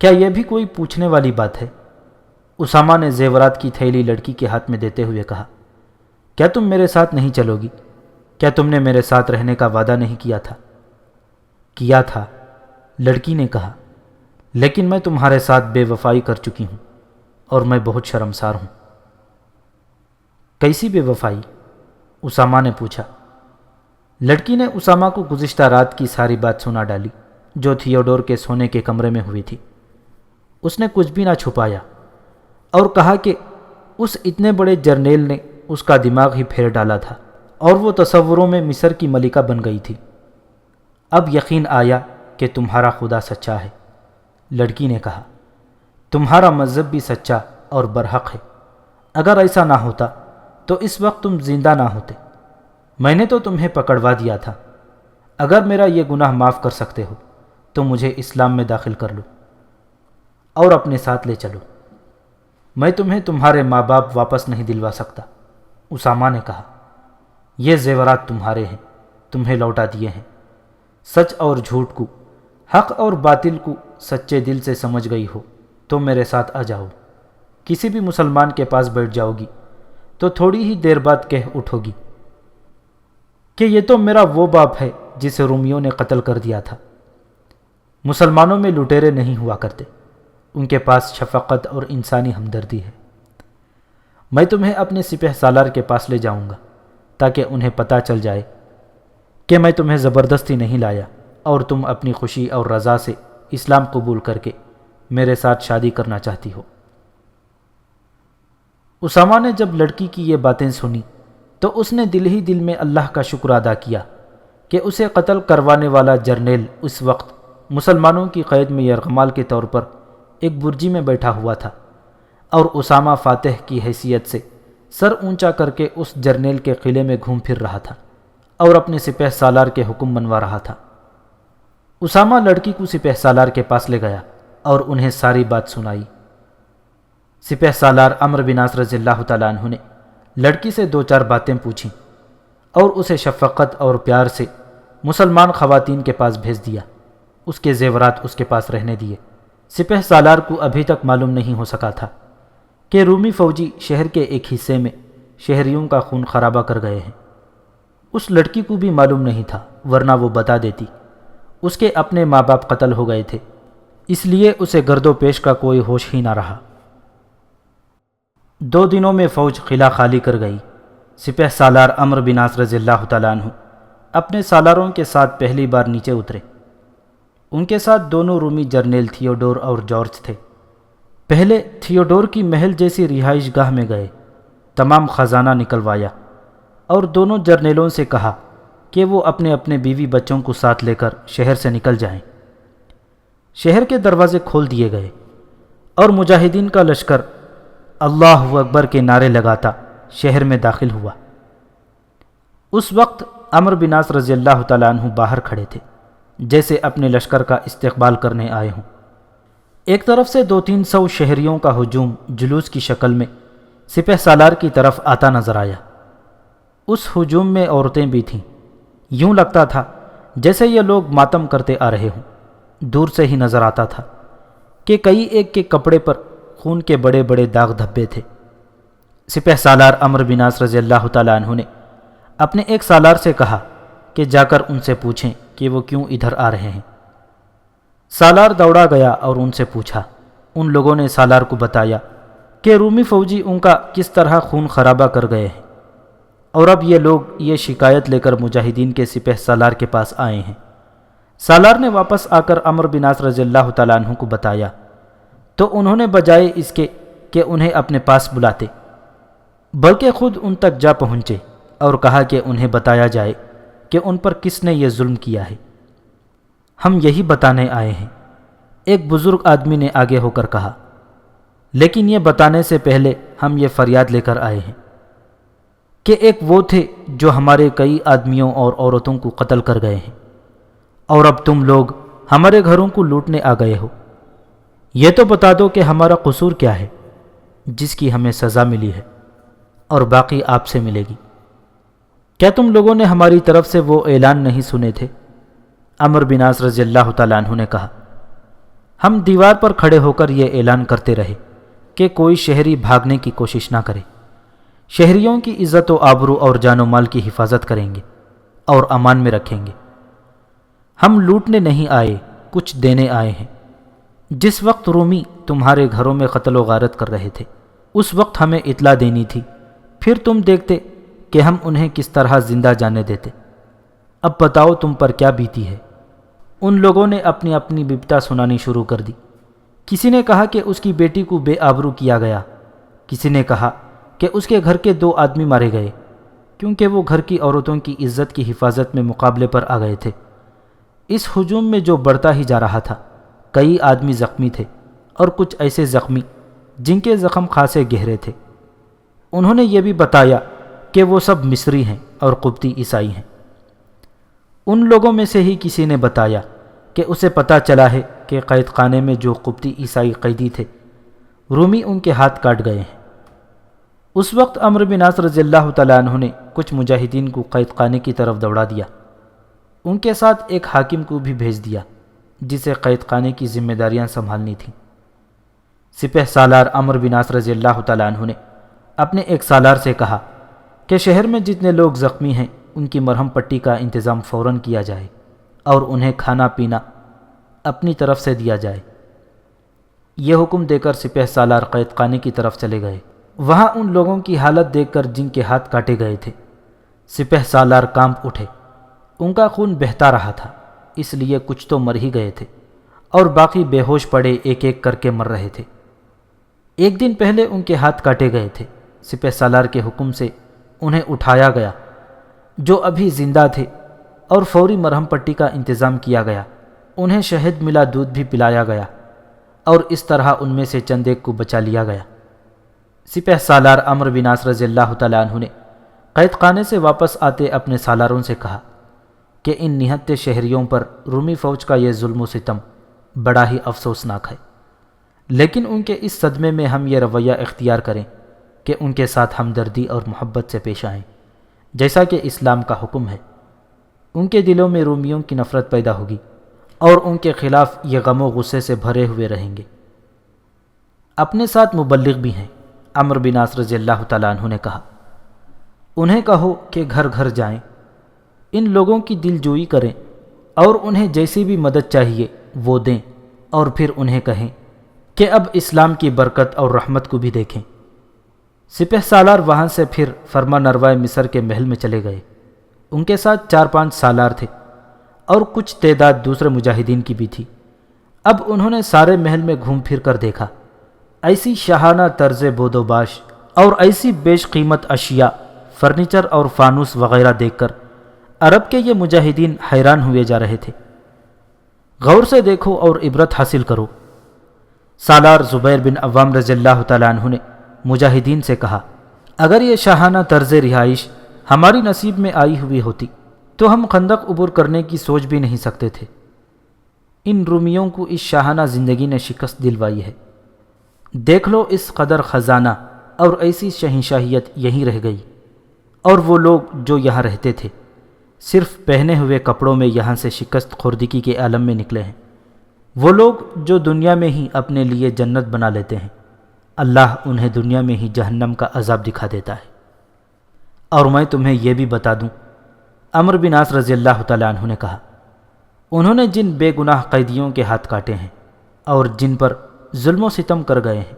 کیا یہ بھی کوئی پوچھنے والی بات ہے؟ اسامہ نے زیورات کی تھیلی لڑکی کے ہاتھ میں دیتے ہوئے کہا، کیا تم میرے ساتھ نہیں چلو گی؟ کیا تم نے میرے ساتھ رہنے کا وعدہ نہیں کیا تھا؟ کیا تھا، لڑکی نے کہا، لیکن میں تمہارے ساتھ بے وفائی کر چکی ہوں اور میں بہت شرمسار ہوں۔ کیسی بے وفائی؟ اسامہ نے پوچھا۔ لڑکی نے اسامہ کو گزشتہ رات کی ساری بات سنا ڈالی جو تھیوڈور کے سونے کے کمرے میں ہوئی تھی۔ اس نے کچھ بھی نہ چھپایا اور کہا کہ اس اتنے بڑے جرنیل نے اس کا دماغ ہی پھیر ڈالا تھا اور وہ تصوروں میں مصر کی ملکہ بن گئی تھی۔ اب یقین آیا کہ تمہارا خدا سچا ہے، لڑکی نے کہا۔ تمہارا مذہب بھی سچا اور برحق ہے، اگر ایسا نہ ہوتا تو اس وقت تم زندہ نہ ہوتے۔ میں نے تو تمہیں پکڑوا دیا تھا، اگر میرا یہ گناہ معاف کر سکتے ہو تو مجھے اسلام میں داخل کر لو اور اپنے ساتھ لے چلو، میں تمہیں تمہارے ماں باپ واپس نہیں دلوا سکتا۔ اسامہ نے کہا، یہ زیورات تمہارے ہیں، تمہیں لوٹا دیے ہیں۔ سچ اور جھوٹ کو، حق اور باطل کو سچے دل سے سمجھ گئی ہو تو میرے ساتھ آ جاؤ۔ کسی بھی مسلمان کے پاس بیٹھ جاؤ گی تو تھوڑی ہی دیر بعد کہہ اٹھو گی کہ یہ تو میرا وہ باپ ہے جسے رومیوں نے قتل کر دیا تھا۔ مسلمانوں میں لٹیرے نہیں ہوا کرتے، ان کے پاس شفقت اور انسانی ہمدردی ہے۔ میں تمہیں اپنے سپہ سالار کے پاس لے جاؤں گا تاکہ انہیں پتہ چل جائے کہ میں تمہیں زبردستی نہیں لایا اور تم اپنی خوشی اور رضا سے اسلام قبول کر کے میرے ساتھ شادی کرنا چاہتی ہو۔ اسامہ نے جب لڑکی کی یہ باتیں سنی تو اس نے دل ہی دل میں اللہ کا شکر ادا کیا کہ اسے قتل کروانے والا جرنیل اس وقت مسلمانوں کی قید میں یرغمال کے طور پر ایک برجی میں بیٹھا ہوا تھا، اور اسامہ فاتح کی حیثیت سے سر اونچا کر کے اس جرنیل کے قلعے میں گھوم پھر رہا تھا اور اپنے سپہ سالار کے حکم منوا رہا تھا۔ اسامہ لڑکی کو سپہ سالار کے پاس لے گیا اور انہیں ساری بات سنائی۔ سپہ سالار عمرو بن عاص رضی اللہ تعالیٰ عنہ نے لڑکی سے دو چار باتیں پوچھیں اور اسے شفقت اور پیار سے مسلمان خواتین کے پاس بھیج دیا۔ اس کے زیورات اس کے پاس رہنے دیے۔ سپہ سالار کو ابھی تک معلوم نہیں ہو سکا تھا کہ رومی فوجی شہر کے ایک حصے میں شہریوں کا خون خرابہ کر گئے ہیں۔ اس لڑکی کو بھی معلوم نہیں تھا، ورنہ وہ بتا دیتی۔ اس کے اپنے ماں باپ قتل ہو گئے تھے، اس لیے اسے گرد و پیش کا کوئی ہوش ہی نہ رہا۔ 2 دنوں میں فوج قلعہ خالی کر گئی۔ سپہ سالار عمرو بن عاص رضی اللہ تعالیٰ عنہ اپنے سالاروں کے ساتھ پہلی بار نیچے اترے۔ ان کے ساتھ دونوں رومی جرنیل تھیوڈور اور جارج تھے۔ پہلے تھیوڈور کی محل جیسی رہائش گاہ میں گئے، تمام خزانہ نکلوایا اور دونوں جرنیلوں سے کہا کہ وہ اپنے اپنے بیوی بچوں کو ساتھ لے کر شہر سے نکل جائیں۔ شہر کے دروازے کھول دیے گئے اور مجاہدین کا لشکر اللہ اکبر کے نعرے لگاتا شہر میں داخل ہوا۔ اس وقت عمرو بن عاص رضی اللہ تعالیٰ عنہ باہر کھڑے تھے، جیسے اپنے لشکر کا استقبال کرنے آئے ہوں۔ ایک طرف سے 200-300 شہریوں کا ہجوم جلوس کی شکل میں سپہ سالار کی طرف آتا نظر آیا۔ اس ہجوم میں عورتیں بھی تھیں، یوں لگتا تھا جیسے یہ لوگ ماتم کرتے آ رہے ہوں۔ دور سے ہی نظر آتا تھا کہ کئی ایک کے کپڑے پر خون کے بڑے بڑے داغ دھبے تھے۔ سپہ سالار عمرو بن عاص رضی اللہ تعالیٰ عنہ نے اپنے ایک سالار سے کہا کہ جا کر ان سے پوچھیں کہ وہ کیوں ادھر آ رہے ہیں۔ سالار دوڑا گیا اور ان سے پوچھا۔ ان لوگوں نے سالار کو بتایا کہ رومی فوجی ان کا کس طرح خون خرابہ کر گئے ہیں، اور اب یہ لوگ یہ شکایت لے کر مجاہدین کے سپہ سالار کے پاس آئے ہیں۔ سالار نے واپس آ کر عمرو بن عاص رضی اللہ تعالیٰ عنہ کو بتایا تو انہوں نے بجائے اس کے کہ انہیں اپنے پاس بلاتے، بلکہ خود ان تک جا پہنچے اور کہا کہ انہیں بتایا جائے کہ ان پر کس نے یہ ظلم کیا ہے۔ ہم یہی بتانے آئے ہیں، ایک بزرگ آدمی نے آگے ہو کر کہا، لیکن یہ بتانے سے پہلے ہم یہ فریاد لے کر آئے ہیں کہ ایک وہ تھے جو ہمارے کئی آدمیوں اور عورتوں کو قتل کر گئے ہیں، اور اب تم لوگ ہمارے گھروں کو لوٹنے آ گئے ہو۔ یہ تو بتا دو کہ ہمارا قصور کیا ہے جس کی ہمیں سزا ملی ہے اور باقی آپ سے ملے گی۔ کیا تم لوگوں نے ہماری طرف سے وہ اعلان نہیں سنے تھے؟ عمرو بن عاص رضی اللہ تعالیٰ عنہ نے کہا، ہم دیوار پر کھڑے ہو کر یہ اعلان کرتے رہے کہ کوئی شہری بھاگنے کی کوشش نہ کرے، شہریوں کی عزت و آبرو اور جان و مال کی حفاظت کریں گے اور امان میں رکھیں گے۔ ہم لوٹنے نہیں آئے، کچھ دینے آئے ہیں۔ جس وقت رومی تمہارے گھروں میں قتل و غارت کر رہے تھے، اس وقت ہمیں اطلاع دینی تھی، پھر تم دیکھتے کہ ہم انہیں کس طرح زندہ جانے دیتے۔ اب بتاؤ تم پر کیا بیتی ہے؟ ان لوگوں نے اپنی اپنی بپتا سنانی شروع کر دی۔ کسی نے کہا کہ اس کی بیٹی کو بے آبرو کیا گیا، کسی نے کہا کہ اس کے گھر کے 2 آدمی مارے گئے کیونکہ وہ گھر کی عورتوں کی عزت کی حفاظت میں مقابلے پر آ گئے تھے۔ اس ہجوم میں جو بڑھتا ہی جا رہا تھا، کئی آدمی زخمی تھے اور کچھ ایسے زخمی جن کے زخم خاصے گہرے تھے۔ انہوں نے یہ بھی بتایا کہ وہ سب مصری ہیں اور قبطی عیسائی ہیں۔ ان لوگوں میں سے ہی کسی نے بتایا کہ اسے پتہ چلا ہے کہ قید خانے میں جو قبطی عیسائی قیدی تھے رومی ان کے ہاتھ کاٹ گئے ہیں۔ اس وقت عمرو بن عاص رضی اللہ تعالیٰ عنہ نے کچھ مجاہدین کو قید خانے کی طرف دوڑا دیا۔ ان کے ساتھ ایک حاکم کو بھی بھیج دیا جسے قید خانے کی ذمہ داریاں سنبھالنی تھیں۔ سپہ سالار عمرو بن عاص رضی اللہ تعالیٰ عنہ نے اپنے ایک سالار سے کہا کہ شہر میں جتنے لوگ زخمی ہیں ان کی مرہم پٹی کا انتظام فوراً کیا جائے اور انہیں کھانا پینا اپنی طرف سے دیا جائے۔ یہ حکم دے کر سپہ سالار قید خانے کی طرف چلے گئے۔ وہاں ان لوگوں کی حالت دیکھ کر جن کے ہاتھ کاٹے گئے تھے سپہ سالار کانپ اٹھے۔ ان کا خون بہتا رہا تھا، اس لیے کچھ تو مر ہی گئے تھے اور باقی بے ہوش پڑے ایک ایک کر کے مر رہے تھے۔ ایک دن پہلے ان کے ہاتھ کاٹے گئے تھے، سپہ سالار کے حکم سے انہیں اٹھایا گیا جو ابھی زندہ تھے اور فوری مرہم پٹی کا انتظام کیا گیا۔ انہیں شہد ملا دودھ بھی پلایا گیا اور اس طرح ان میں سے چند ایک کو بچا لیا گیا۔ سپہ سالار عمرو بن عاص رضی اللہ تعالیٰ عنہ نے قید خانے سے واپس آتے اپنے سالاروں سے کہا کہ ان نہتے شہریوں پر رومی فوج کا یہ ظلم و ستم بڑا ہی افسوسناک ہے، لیکن ان کے اس صدمے میں ہم یہ رویہ اختیار کریں کہ ان کے ساتھ ہمدردی اور محبت سے پیش آئیں جیسا کہ اسلام کا حکم ہے۔ ان کے دلوں میں رومیوں کی نفرت پیدا ہوگی اور ان کے خلاف یہ غم و غصے سے بھرے ہوئے رہیں گے۔ اپنے ساتھ مبلغ بھی ہیں، عمرو بن عاص رضی اللہ تعالیٰ عنہ نے کہا۔ انہیں کہو کہ گھر گھر جائیں، ان لوگوں کی دل جوئی کریں اور انہیں جیسی بھی مدد چاہیے وہ دیں، اور پھر انہیں کہیں کہ اب اسلام کی برکت اور رحمت کو بھی دیکھیں۔ سپہ سالار وہاں سے پھر فرما نروائے مصر کے محل میں چلے گئے۔ ان کے ساتھ 4-5 سالار تھے اور کچھ تعداد دوسرے مجاہدین کی بھی تھی۔ اب انہوں نے سارے محل میں گھوم پھر کر دیکھا، ایسی شاہانہ طرز بود و باش اور ایسی بیش قیمت اشیاء، فرنیچر اور فانوس وغیرہ دیکھ کر عرب کے یہ مجاہدین حیران ہوئے جا رہے تھے۔ غور سے دیکھو اور عبرت حاصل کرو۔ سالار زبیر بن عوام رضی اللہ تعالیٰ عنہ نے مجاہدین سے کہا، اگر یہ شاہانہ طرز رہائش ہماری نصیب میں آئی ہوئی ہوتی تو ہم خندق عبور کرنے کی سوچ بھی نہیں سکتے تھے۔ ان رومیوں کو اس شاہانہ زندگی نے شکست دلوائی ہے۔ دیکھ لو اس قدر خزانہ اور ایسی شہنشاہیت یہیں رہ گئی، اور وہ لوگ جو یہاں رہتے تھے صرف پہنے ہوئے کپڑوں میں یہاں سے شکست خوردگی کے عالم میں نکلے ہیں۔ وہ لوگ جو دنیا میں ہی اپنے لیے جنت بنا لیتے ہیں، اللہ انہیں دنیا میں ہی جہنم کا عذاب دکھا دیتا ہے۔ اور میں تمہیں یہ بھی بتا دوں، عمرو بن عاص رضی اللہ تعالیٰ عنہ نے کہا، انہوں نے جن بے گناہ قیدیوں کے ہاتھ کاٹے ہیں اور جن پر ظلم و ستم کر گئے ہیں،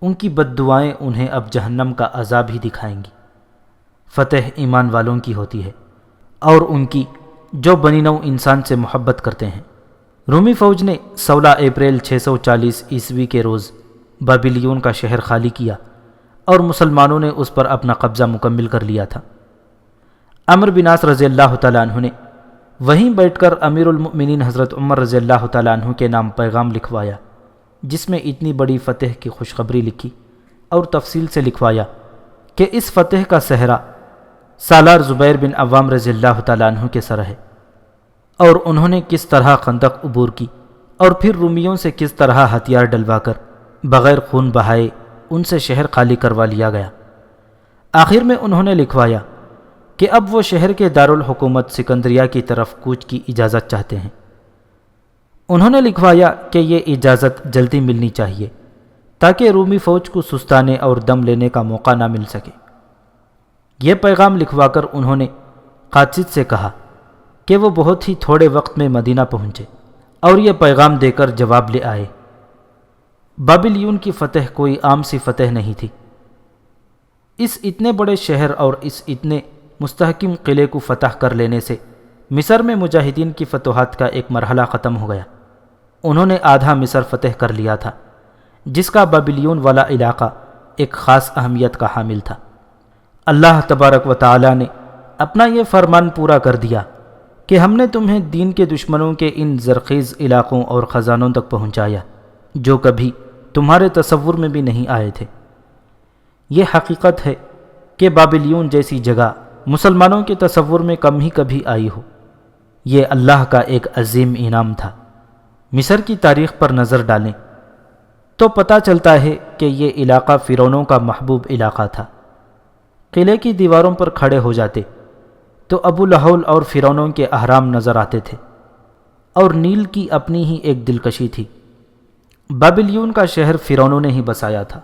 ان کی بد دعائیں انہیں اب جہنم کا عذاب ہی دکھائیں گی۔ فتح ایمان والوں کی ہوتی ہے اور ان کی جو بنی نوع انسان سے محبت کرتے ہیں۔ رومی فوج نے 16 اپریل 640 عیسوی کے روز بابلیون کا شہر خالی کیا اور مسلمانوں نے اس پر اپنا قبضہ مکمل کر لیا تھا۔ عمرو بن عاص رضی اللہ تعالیٰ عنہ نے وہیں بیٹھ کر امیر المؤمنین حضرت عمر رضی اللہ تعالیٰ عنہ کے نام پیغام لکھوایا، جس میں اتنی بڑی فتح کی خوشخبری لکھی اور تفصیل سے لکھوایا کہ اس فتح کا صحرا سالار زبیر بن عوام رضی اللہ تعالیٰ عنہ کے سر ہے، اور انہوں نے کس طرح خندق عبور کی اور پھر رومیوں سے کس طرح ہتھیار ڈلوا کر بغیر خون بہائے ان سے شہر خالی کروا لیا گیا۔ آخر میں انہوں نے لکھوایا کہ اب وہ شہر کے دارالحکومت سکندریہ کی طرف کوچ کی اجازت چاہتے ہیں۔ انہوں نے لکھوایا کہ یہ اجازت جلدی ملنی چاہیے تاکہ رومی فوج کو سستانے اور دم لینے کا موقع نہ مل سکے۔ یہ پیغام لکھوا کر انہوں نے قاصد سے کہا کہ وہ بہت ہی تھوڑے وقت میں مدینہ پہنچے اور یہ پیغام دے کر جواب لے آئے۔ بابلیون کی فتح کوئی عام سی فتح نہیں تھی۔ اس اتنے بڑے شہر اور اس اتنے مستحکم قلعے کو فتح کر لینے سے مصر میں مجاہدین کی فتوحات کا ایک مرحلہ ختم ہو گیا۔ انہوں نے آدھا مصر فتح کر لیا تھا، جس کا بابلیون والا علاقہ ایک خاص اہمیت کا حامل تھا۔ اللہ تبارک و تعالی نے اپنا یہ فرمان پورا کر دیا کہ ہم نے تمہیں دین کے دشمنوں کے ان زرخیز علاقوں اور خزانوں تک پہنچایا جو کبھی تمہارے تصور میں بھی نہیں آئے تھے۔ یہ حقیقت ہے کہ بابلیون جیسی جگہ مسلمانوں کے تصور میں کم ہی کبھی آئی ہو۔ یہ اللہ کا ایک عظیم انعام تھا۔ مصر کی تاریخ پر نظر ڈالیں تو پتہ چلتا ہے کہ یہ علاقہ فرعونوں کا محبوب علاقہ تھا۔ قلعے کی دیواروں پر کھڑے ہو جاتے تو ابو لہول اور فرعونوں کے اہرام نظر آتے تھے، اور نیل کی اپنی ہی ایک دلکشی تھی۔ بابلیون کا شہر فرعونوں نے ہی بسایا تھا۔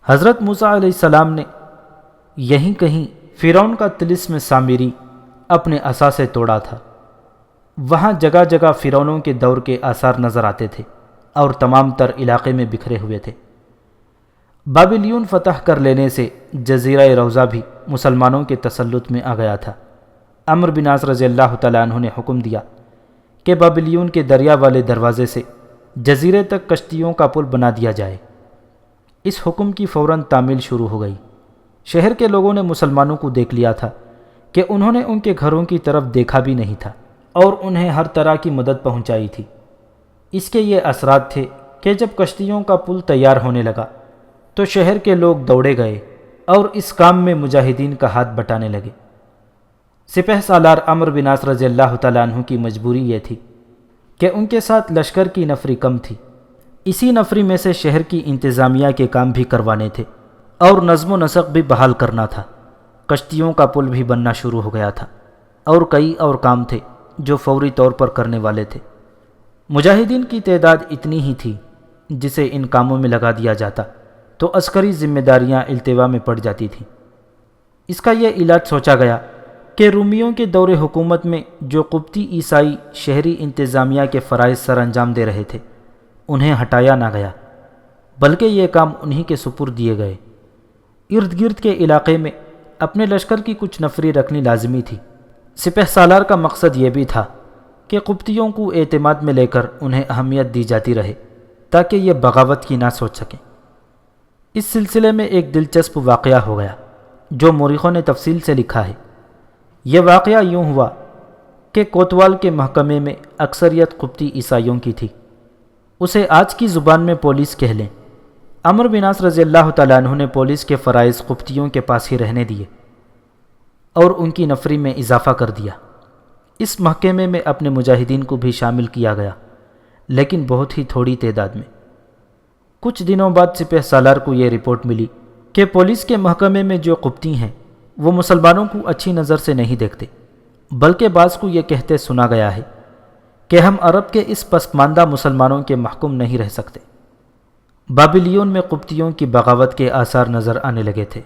حضرت موسیٰ علیہ السلام نے یہیں کہیں فرعون کا طلسم سامری اپنے عصا سے توڑا تھا۔ وہاں جگہ جگہ فرعونوں کے دور کے آثار نظر آتے تھے اور تمام تر علاقے میں بکھرے ہوئے تھے۔ بابلیون فتح کر لینے سے جزیرہ روضہ بھی مسلمانوں کے تسلط میں آ گیا تھا۔ عمرو بن عاص رضی اللہ تعالیٰ عنہ نے حکم دیا کہ بابلیون کے دریا والے دروازے سے جزیرے تک کشتیوں کا پل بنا دیا جائے۔ اس حکم کی فوراً تعمیل شروع ہو گئی۔ شہر کے لوگوں نے مسلمانوں کو دیکھ لیا تھا کہ انہوں نے ان کے گھروں کی طرف دیکھا بھی نہیں تھا اور انہیں ہر طرح کی مدد پہنچائی تھی۔ اس کے یہ اثرات تھے کہ جب کشتیوں کا پل تیار ہونے لگا تو شہر کے لوگ دوڑے گئے اور اس کام میں مجاہدین کا ہاتھ بٹانے لگے۔ سپہ سالار عمرو بن عاص رضی اللہ تعالیٰ عنہ کی مجبوری یہ تھی کہ ان کے ساتھ لشکر کی نفری کم تھی۔ اسی نفری میں سے شہر کی انتظامیہ کے کام بھی کروانے تھے اور نظم و نسق بھی بحال کرنا تھا۔ کشتیوں کا پل بھی بننا شروع ہو گیا تھا اور کئی اور کام تھے جو فوری طور پر کرنے والے تھے۔ مجاہدین کی تعداد اتنی ہی تھی جسے ان کاموں میں لگا دیا جاتا تو عسکری ذمہ داریاں التوا میں پڑ جاتی تھیں۔ اس کا یہ علاج سوچا گیا کہ رومیوں کے دور حکومت میں جو قبطی عیسائی شہری انتظامیہ کے فرائض سر انجام دے رہے تھے انہیں ہٹایا نہ گیا، بلکہ یہ کام انہی کے سپرد دیے گئے۔ ارد گرد کے علاقے میں اپنے لشکر کی کچھ نفری رکھنی لازمی تھی۔ سپہ سالار کا مقصد یہ بھی تھا کہ قبطیوں کو اعتماد میں لے کر انہیں اہمیت دی جاتی رہے تاکہ یہ بغاوت کی نہ سوچ سکیں۔ اس سلسلے میں ایک دلچسپ واقعہ ہو گیا جو مورخوں نے تفصیل سے لکھا ہے۔ یہ واقعہ یوں ہوا کہ کوتوال کے محکمے میں اکثریت قبطی عیسائیوں کی تھی۔ اسے آج کی زبان میں پولیس کہہ لیں۔ عمرو بن عاص رضی اللہ تعالیٰ عنہ نے پولیس کے فرائض قبطیوں کے پاس ہی رہنے دیے اور ان کی نفری میں اضافہ کر دیا۔ اس محکمے میں اپنے مجاہدین کو بھی شامل کیا گیا، لیکن بہت ہی تھوڑی تعداد میں۔ کچھ دنوں بعد سپہ سالار کو یہ رپورٹ ملی کہ پولیس کے محکمے میں جو قبطی ہیں وہ مسلمانوں کو اچھی نظر سے نہیں دیکھتے، بلکہ بعض کو یہ کہتے سنا گیا ہے کہ ہم عرب کے اس پسماندہ مسلمانوں کے محکوم نہیں رہ سکتے۔ بابلیون میں قبطیوں کی بغاوت کے آثار نظر آنے لگے تھے۔